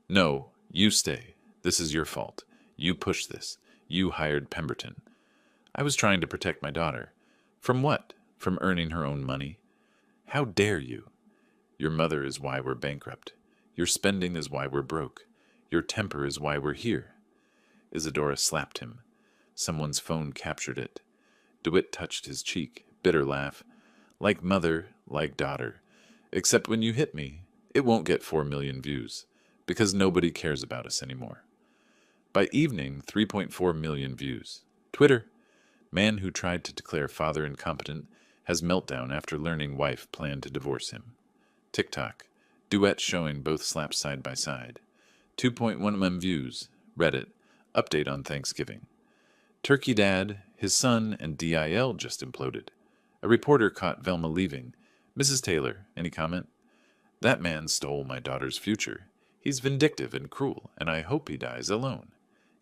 No, you stay. This is your fault. You pushed this. You hired Pemberton. I was trying to protect my daughter. From what? From earning her own money? How dare you? Your mother is why we're bankrupt. Your spending is why we're broke. Your temper is why we're here. Isadora slapped him. Someone's phone captured it. DeWitt touched his cheek. Bitter laugh. Like mother, like daughter. Except when you hit me, it won't get 4 million views. Because nobody cares about us anymore. By evening, 3.4 million views. Twitter. Man who tried to declare father incompetent has meltdown after learning wife planned to divorce him. TikTok. Duet showing both slaps side by side. 2.1 million views. Reddit. Update on Thanksgiving. Turkey Dad, his son, and DIL just imploded. A reporter caught Velma leaving. Mrs. Taylor, any comment? That man stole my daughter's future. He's vindictive and cruel, and I hope he dies alone.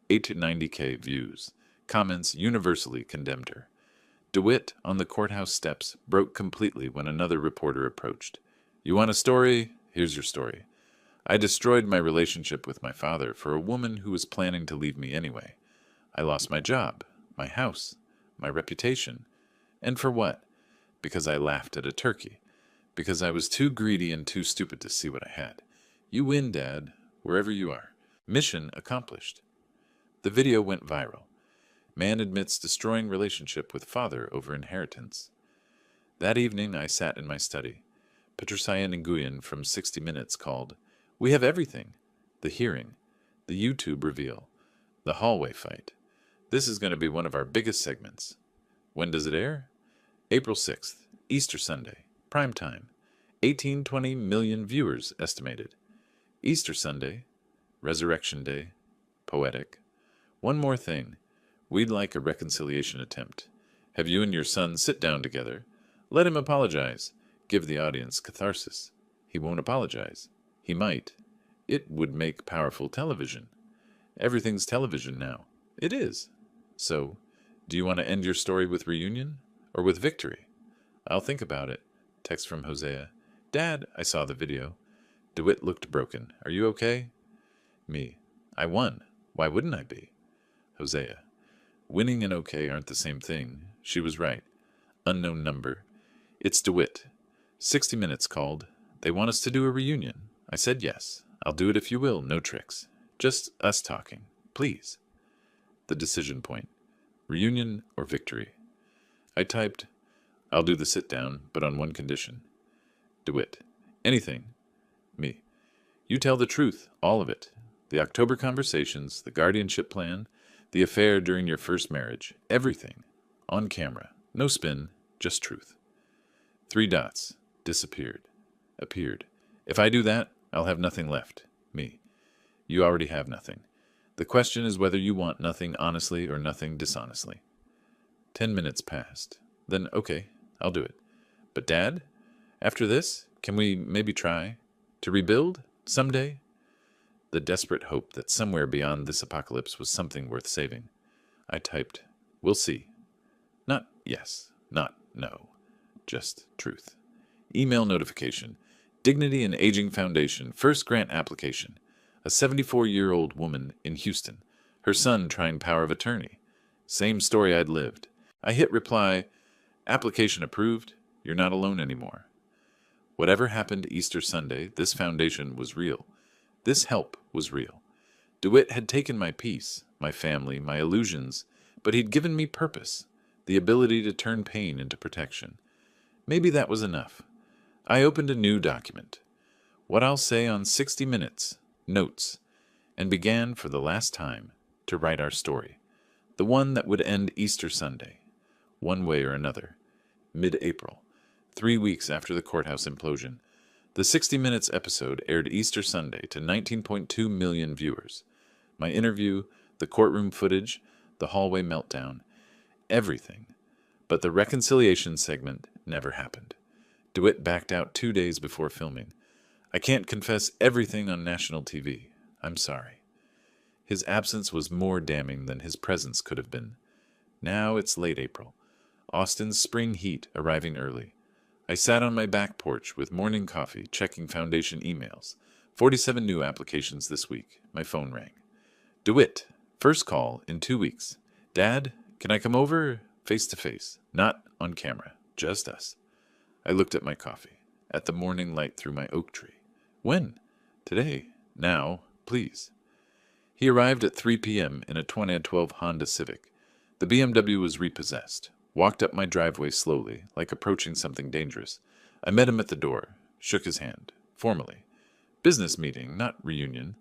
890K views. Comments universally condemned her. DeWitt, on the courthouse steps, broke completely when another reporter approached. You want a story? Here's your story. I destroyed my relationship with my father for a woman who was planning to leave me anyway. I lost my job, my house, my reputation. And for what? Because I laughed at a turkey. Because I was too greedy and too stupid to see what I had. You win, Dad, wherever you are. Mission accomplished. The video went viral. Man admits destroying relationship with father over inheritance. That evening I sat in my study. Patrician Nguyen from 60 Minutes called. We have everything. The hearing. The YouTube reveal. The hallway fight. This is going to be one of our biggest segments. When does it air? April 6th, Easter Sunday, prime time. 18-20 million viewers estimated. Easter Sunday, Resurrection Day, poetic. One more thing. We'd like a reconciliation attempt. Have you and your son sit down together. Let him apologize. Give the audience catharsis. He won't apologize. He might. It would make powerful television. Everything's television now. It is. So, do you want to end your story with reunion or with victory? I'll think about it. Text from Hosea. Dad, I saw the video. DeWitt looked broken. Are you okay? Me. I won. Why wouldn't I be? Hosea. Winning and okay aren't the same thing. She was right. Unknown number. It's DeWitt. 60 Minutes called. They want us to do a reunion. I said yes. I'll do it if you will. No tricks. Just us talking. Please. The decision point. Reunion or victory? I typed, I'll do the sit down, but on one condition. DeWitt. Anything. Me. You tell the truth, all of it. The October conversations, the guardianship plan, the affair during your first marriage, everything. On camera. No spin, just truth. 3 dots. Disappeared. Appeared. If I do that, I'll have nothing left. Me. You already have nothing. The question is whether you want nothing honestly or nothing dishonestly. 10 minutes passed. Then, okay, I'll do it. But Dad, after this, can we maybe try to rebuild someday? The desperate hope that somewhere beyond this apocalypse was something worth saving. I typed, we'll see. Not yes, not no. Just truth. Email notification. Dignity and Aging Foundation, first grant application. A 74-year-old woman in Houston. Her son trying power of attorney. Same story I'd lived. I hit reply, application approved. You're not alone anymore. Whatever happened Easter Sunday, this foundation was real. This help was real. DeWitt had taken my peace, my family, my illusions, but he'd given me purpose, the ability to turn pain into protection. Maybe that was enough. I opened a new document. What I'll say on 60 Minutes, notes, and began for the last time to write our story, the one that would end Easter Sunday, one way or another, mid-April, 3 weeks after the courthouse implosion. The 60 Minutes episode aired Easter Sunday to 19.2 million viewers. My interview, the courtroom footage, the hallway meltdown, everything. But the reconciliation segment never happened. DeWitt backed out 2 days before filming. I can't confess everything on national TV. I'm sorry. His absence was more damning than his presence could have been. Now it's late April. Austin's spring heat arriving early. I sat on my back porch with morning coffee, checking foundation emails. 47 new applications this week. My phone rang. DeWitt, first call in 2 weeks. Dad, can I come over face to face? Not on camera, just us. I looked at my coffee, at the morning light through my oak tree. When? Today. Now, please. He arrived at 3 p.m. in a 2012 Honda Civic. The BMW was repossessed. Walked up my driveway slowly, like approaching something dangerous. I met him at the door, shook his hand, formally. Business meeting, not reunion.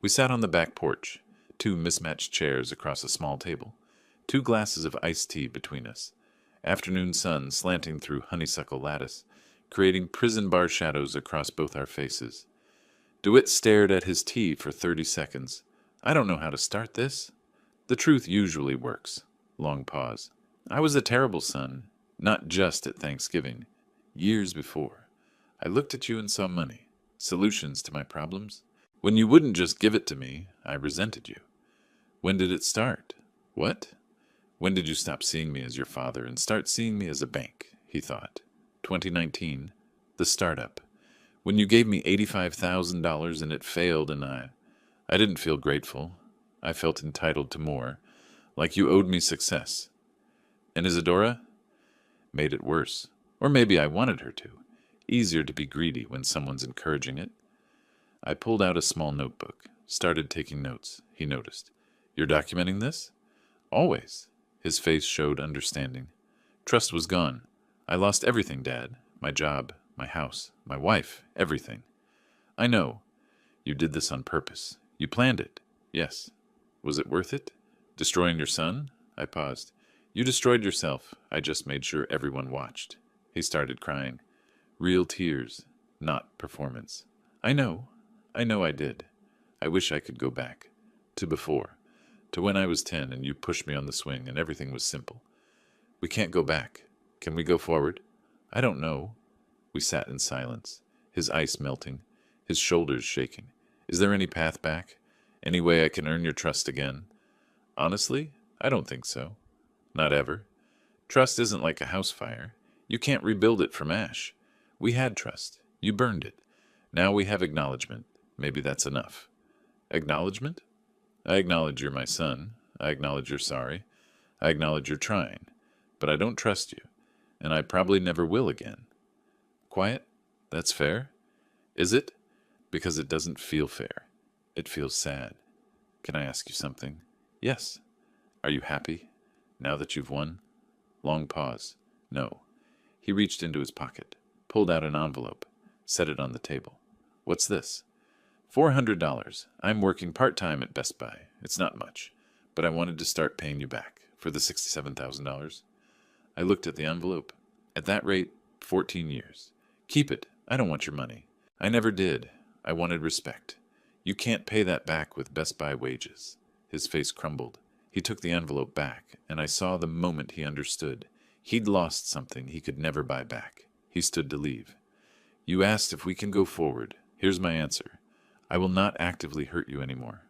We sat on the back porch, 2 mismatched chairs across a small table, 2 glasses of iced tea between us. Afternoon sun slanting through honeysuckle lattice, creating prison bar shadows across both our faces. DeWitt stared at his tea for 30 seconds. I don't know how to start this. The truth usually works. Long pause. I was a terrible son, not just at Thanksgiving. Years before. I looked at you and saw money, solutions to my problems. When you wouldn't just give it to me, I resented you. When did it start? What? When did you stop seeing me as your father and start seeing me as a bank? He thought. 2019, the startup. When you gave me $85,000 and it failed and I didn't feel grateful. I felt entitled to more, like you owed me success. And Isadora? Made it worse. Or maybe I wanted her to. Easier to be greedy when someone's encouraging it. I pulled out a small notebook, started taking notes. He noticed. You're documenting this? Always. His face showed understanding. Trust was gone. I lost everything, Dad. My job, my house, my wife, everything. I know. You did this on purpose. You planned it. Yes. Was it worth it? Destroying your son? I paused. You destroyed yourself. I just made sure everyone watched. He started crying. Real tears, not performance. I know. I did. I wish I could go back. To before. To when I was 10 and you pushed me on the swing and everything was simple. We can't go back. Can we go forward? I don't know. We sat in silence, his ice melting, his shoulders shaking. Is there any path back? Any way I can earn your trust again? Honestly, I don't think so. Not ever. Trust isn't like a house fire. You can't rebuild it from ash. We had trust. You burned it. Now we have acknowledgement. Maybe that's enough. Acknowledgement? I acknowledge you're my son. I acknowledge you're sorry. I acknowledge you're trying. But I don't trust you. And I probably never will again. Quiet? That's fair? Is it? Because it doesn't feel fair. It feels sad. Can I ask you something? Yes. Are you happy? Now that you've won? Long pause. No. He reached into his pocket, pulled out an envelope, set it on the table. What's this? $400. I'm working part-time at Best Buy. It's not much, but I wanted to start paying you back for the $67,000. I looked at the envelope. At that rate, 14 years. Keep it. I don't want your money. I never did. I wanted respect. You can't pay that back with Best Buy wages. His face crumbled. He took the envelope back, and I saw the moment he understood. He'd lost something he could never buy back. He stood to leave. You asked if we can go forward. Here's my answer. I will not actively hurt you anymore.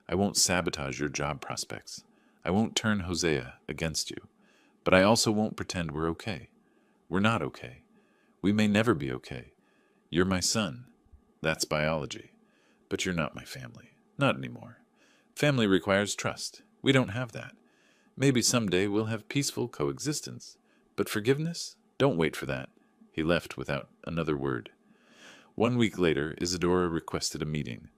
I won't sabotage your job prospects. I won't turn Hosea against you. But I also won't pretend we're okay. We're not okay. We may never be okay. You're my son. That's biology. But you're not my family. Not anymore. Family requires trust. We don't have that. Maybe someday we'll have peaceful coexistence. But forgiveness? Don't wait for that. He left without another word. 1 week later, Isadora requested a meeting.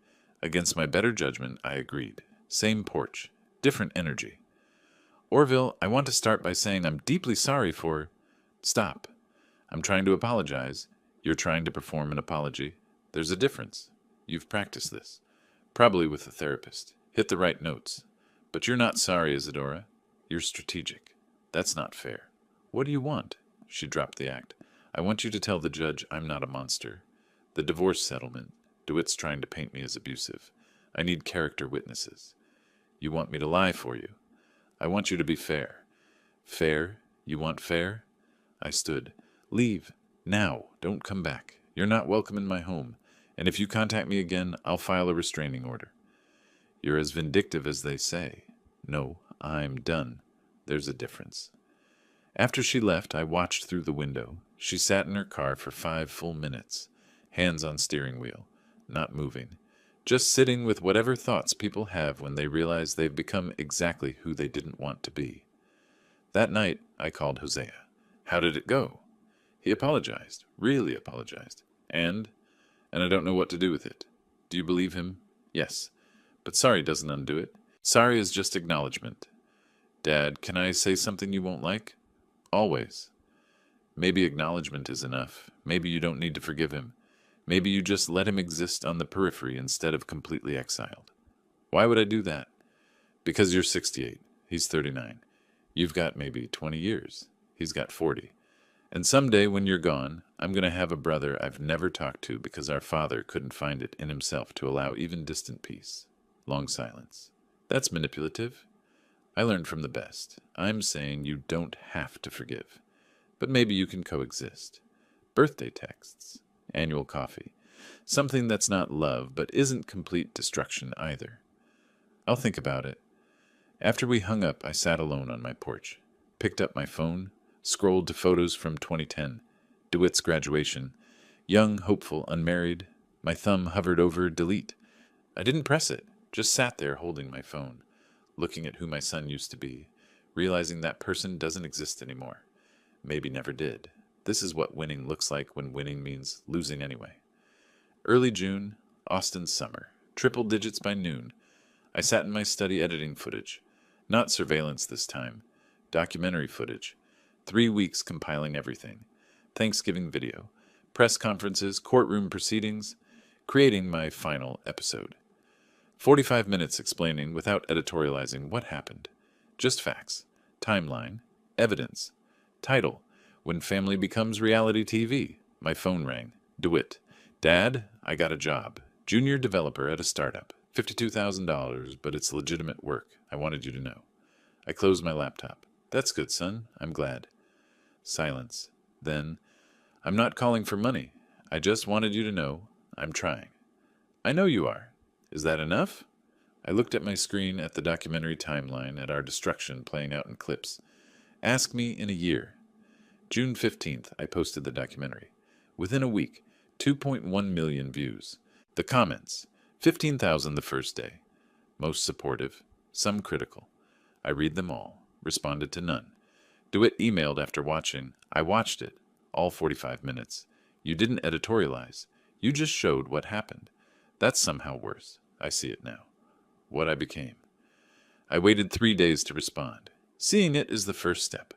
Against my better judgment, I agreed. Same porch. Different energy. Orville, I want to start by saying I'm deeply sorry for... Stop. I'm trying to apologize. You're trying to perform an apology. There's a difference. You've practiced this. Probably with a therapist. Hit the right notes. But you're not sorry, Isadora. You're strategic. That's not fair. What do you want? She dropped the act. I want you to tell the judge I'm not a monster. The divorce settlement. DeWitt's trying to paint me as abusive. I need character witnesses. You want me to lie for you. I want you to be fair. Fair? You want fair? I stood. Leave. Now. Don't come back. You're not welcome in my home. And if you contact me again, I'll file a restraining order. You're as vindictive as they say. No, I'm done. There's a difference. After she left, I watched through the window. She sat in her car for 5 full minutes, hands on steering wheel, not moving, just sitting with whatever thoughts people have when they realize they've become exactly who they didn't want to be. That night, I called Hosea. How did it go? He apologized, really apologized. And I don't know what to do with it. Do you believe him? Yes. But sorry doesn't undo it. Sorry is just acknowledgement. Dad, can I say something you won't like? Always. Maybe acknowledgement is enough. Maybe you don't need to forgive him. Maybe you just let him exist on the periphery instead of completely exiled. Why would I do that? Because you're 68. He's 39. You've got maybe 20 years. He's got 40. And someday when you're gone, I'm going to have a brother I've never talked to because our father couldn't find it in himself to allow even distant peace. Long silence. That's manipulative. I learned from the best. I'm saying you don't have to forgive. But maybe you can coexist. Birthday texts. Annual coffee. Something that's not love, but isn't complete destruction either. I'll think about it. After we hung up, I sat alone on my porch, picked up my phone, scrolled to photos from 2010, DeWitt's graduation, young, hopeful, unmarried. My thumb hovered over delete. I didn't press it, just sat there holding my phone, looking at who my son used to be, realizing that person doesn't exist anymore. Maybe never did. This is what winning looks like when winning means losing anyway. Early June, Austin summer, triple digits by noon. I sat in my study editing footage. Not surveillance this time. Documentary footage. 3 weeks compiling everything. Thanksgiving video. Press conferences, courtroom proceedings. Creating my final episode. 45 minutes explaining without editorializing what happened. Just facts. Timeline. Evidence. Title. When Family Becomes Reality TV. My phone rang. DeWitt. Dad, I got a job. Junior developer at a startup. $52,000, but it's legitimate work. I wanted you to know. I closed my laptop. That's good, son. I'm glad. Silence. Then, I'm not calling for money. I just wanted you to know I'm trying. I know you are. Is that enough? I looked at my screen at the documentary timeline at our destruction playing out in clips. Ask me in a year. June 15th, I posted the documentary. Within a week, 2.1 million views. The comments, 15,000 the first day. Most supportive, some critical. I read them all, responded to none. DeWitt emailed after watching. I watched it, all 45 minutes. You didn't editorialize. You just showed what happened. That's somehow worse. I see it now. What I became. I waited 3 days to respond. Seeing it is the first step.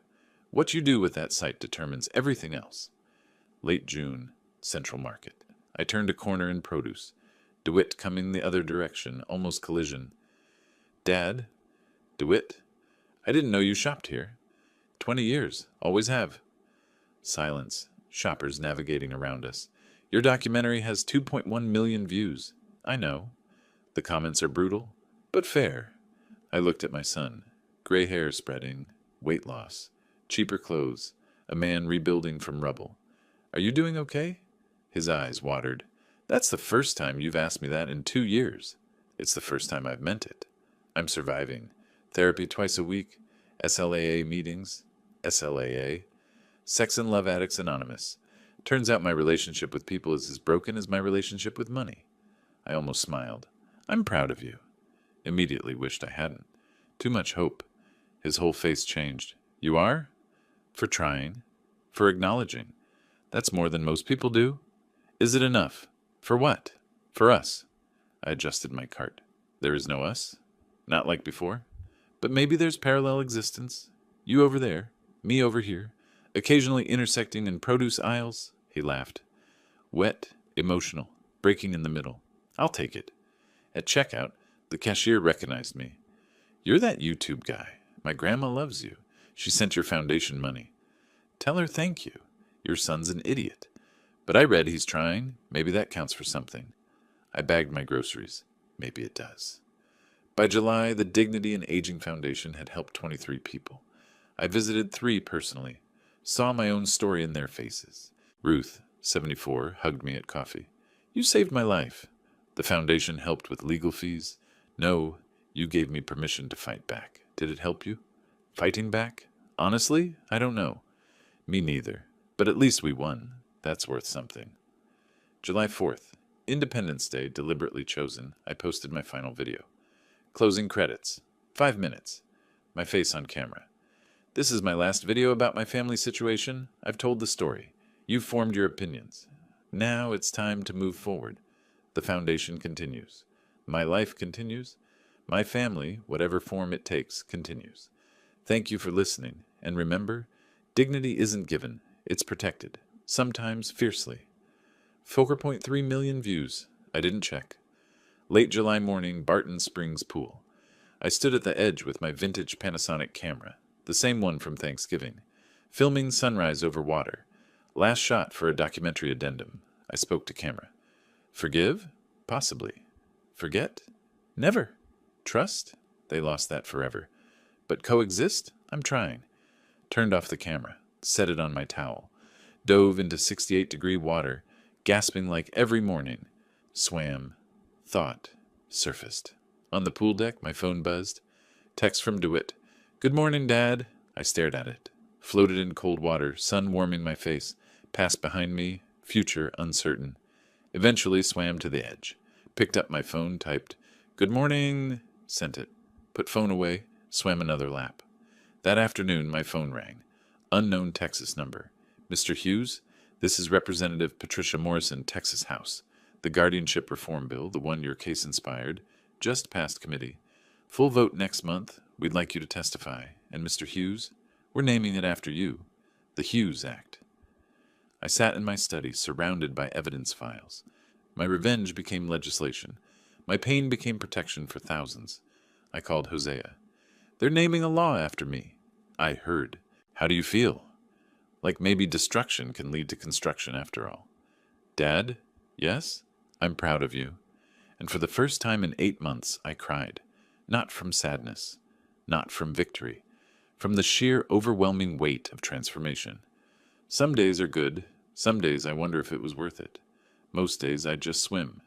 What you do with that site determines everything else. Late June, Central Market. I turned a corner in produce. DeWitt coming the other direction, almost collision. Dad? DeWitt? I didn't know you shopped here. 20 years. Always have. Silence. Shoppers navigating around us. Your documentary has 2.1 million views. I know. The comments are brutal, but fair. I looked at my son. Gray hair spreading, weight loss, cheaper clothes, a man rebuilding from rubble. Are you doing okay? His eyes watered. That's the first time you've asked me that in 2 years. It's the first time I've meant it. I'm surviving. Therapy twice a week, SLAA meetings, SLAA, Sex and Love Addicts Anonymous. Turns out my relationship with people is as broken as my relationship with money. I almost smiled. I'm proud of you. Immediately wished I hadn't. Too much hope. His whole face changed. You are? For trying. For acknowledging. That's more than most people do. Is it enough? For what? For us. I adjusted my cart. There is no us? Not like before? But maybe there's parallel existence. You over there, me over here, occasionally intersecting in produce aisles. He laughed. Wet, emotional, breaking in the middle. I'll take it. At checkout, the cashier recognized me. You're that YouTube guy. My grandma loves you. She sent your foundation money. Tell her thank you. Your son's an idiot. But I read he's trying. Maybe that counts for something. I bagged my groceries. Maybe it does. By July, the Dignity and Aging Foundation had helped 23 people. I visited 3 personally. Saw my own story in their faces. Ruth, 74, hugged me at coffee. You saved my life. The foundation helped with legal fees. No, you gave me permission to fight back. Did it help you? Fighting back? Honestly, I don't know. Me neither. But at least we won. That's worth something. July 4th, Independence Day deliberately chosen. I posted my final video. Closing credits. 5 minutes. My face on camera. This is my last video about my family situation. I've told the story. You've formed your opinions. Now it's time to move forward. The foundation continues. My life continues. My family, whatever form it takes, continues. Thank you for listening. And remember, dignity isn't given. It's protected. Sometimes fiercely. 4.3 million views. I didn't check. Late July morning, Barton Springs Pool. I stood at the edge with my vintage Panasonic camera, the same one from Thanksgiving, filming sunrise over water. Last shot for a documentary addendum. I spoke to camera. Forgive? Possibly. Forget? Never. Trust? They lost that forever. But coexist? I'm trying. Turned off the camera, set it on my towel, dove into 68-degree water, gasping like every morning, swam, thought, surfaced. On the pool deck, my phone buzzed. Text from DeWitt. Good morning, Dad. I stared at it. Floated in cold water, sun warming my face. Passed behind me, future uncertain. Eventually swam to the edge. Picked up my phone, typed, Good morning, sent it. Put phone away, swam another lap. That afternoon, my phone rang. Unknown Texas number. Mr. Hughes, this is Representative Patricia Morrison, Texas House. The Guardianship Reform Bill, the one your case inspired, just passed committee. Full vote next month. We'd like you to testify. And Mr. Hughes, we're naming it after you. The Hughes Act. I sat in my study, surrounded by evidence files. My revenge became legislation. My pain became protection for thousands. I called Hosea. They're naming a law after me. I heard. How do you feel? Like maybe destruction can lead to construction after all. Dad? Yes? I'm proud of you. And for the first time in 8 months, I cried. Not from sadness. Not from victory. From the sheer overwhelming weight of transformation. Some days are good. Some days I wonder if it was worth it. Most days I just swim.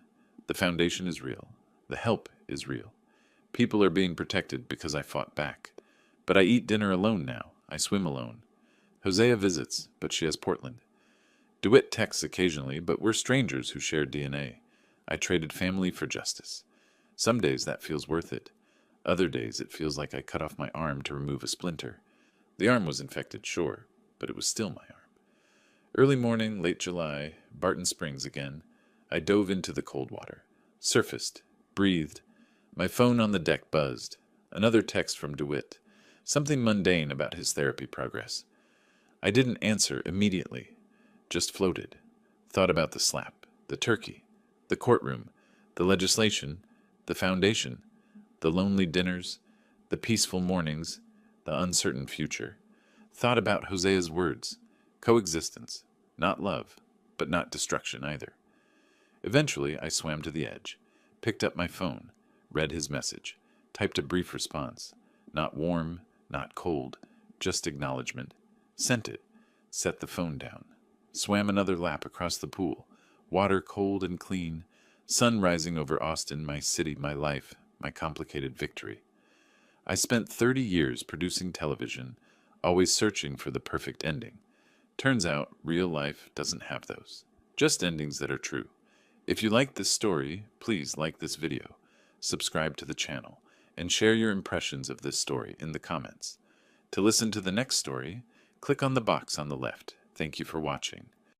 The foundation is real. The help is real. People are being protected because I fought back. But I eat dinner alone now. I swim alone. Hosea visits, but she has Portland. DeWitt texts occasionally, but we're strangers who share DNA. I traded family for justice. Some days that feels worth it. Other days it feels like I cut off my arm to remove a splinter. The arm was infected, sure, but it was still my arm. Early morning, late July, Barton Springs again. I dove into the cold water. Surfaced. Breathed. My phone on the deck buzzed. Another text from DeWitt. Something mundane about his therapy progress. I didn't answer immediately. Just floated. Thought about the slap, the turkey, the courtroom, the legislation, the foundation, the lonely dinners, the peaceful mornings, the uncertain future. Thought about Hosea's words. Coexistence. Not love, but not destruction either. Eventually, I swam to the edge, picked up my phone, read his message, typed a brief response. Not warm, not cold, just acknowledgement. Sent it. Set the phone down. Swam another lap across the pool. Water cold and clean. Sun rising over Austin, my city, my life, my complicated victory. I spent 30 years producing television, always searching for the perfect ending. Turns out, real life doesn't have those. Just endings that are true. If you like this story, please like this video, subscribe to the channel, and share your impressions of this story in the comments. To listen to the next story, click on the box on the left. Thank you for watching.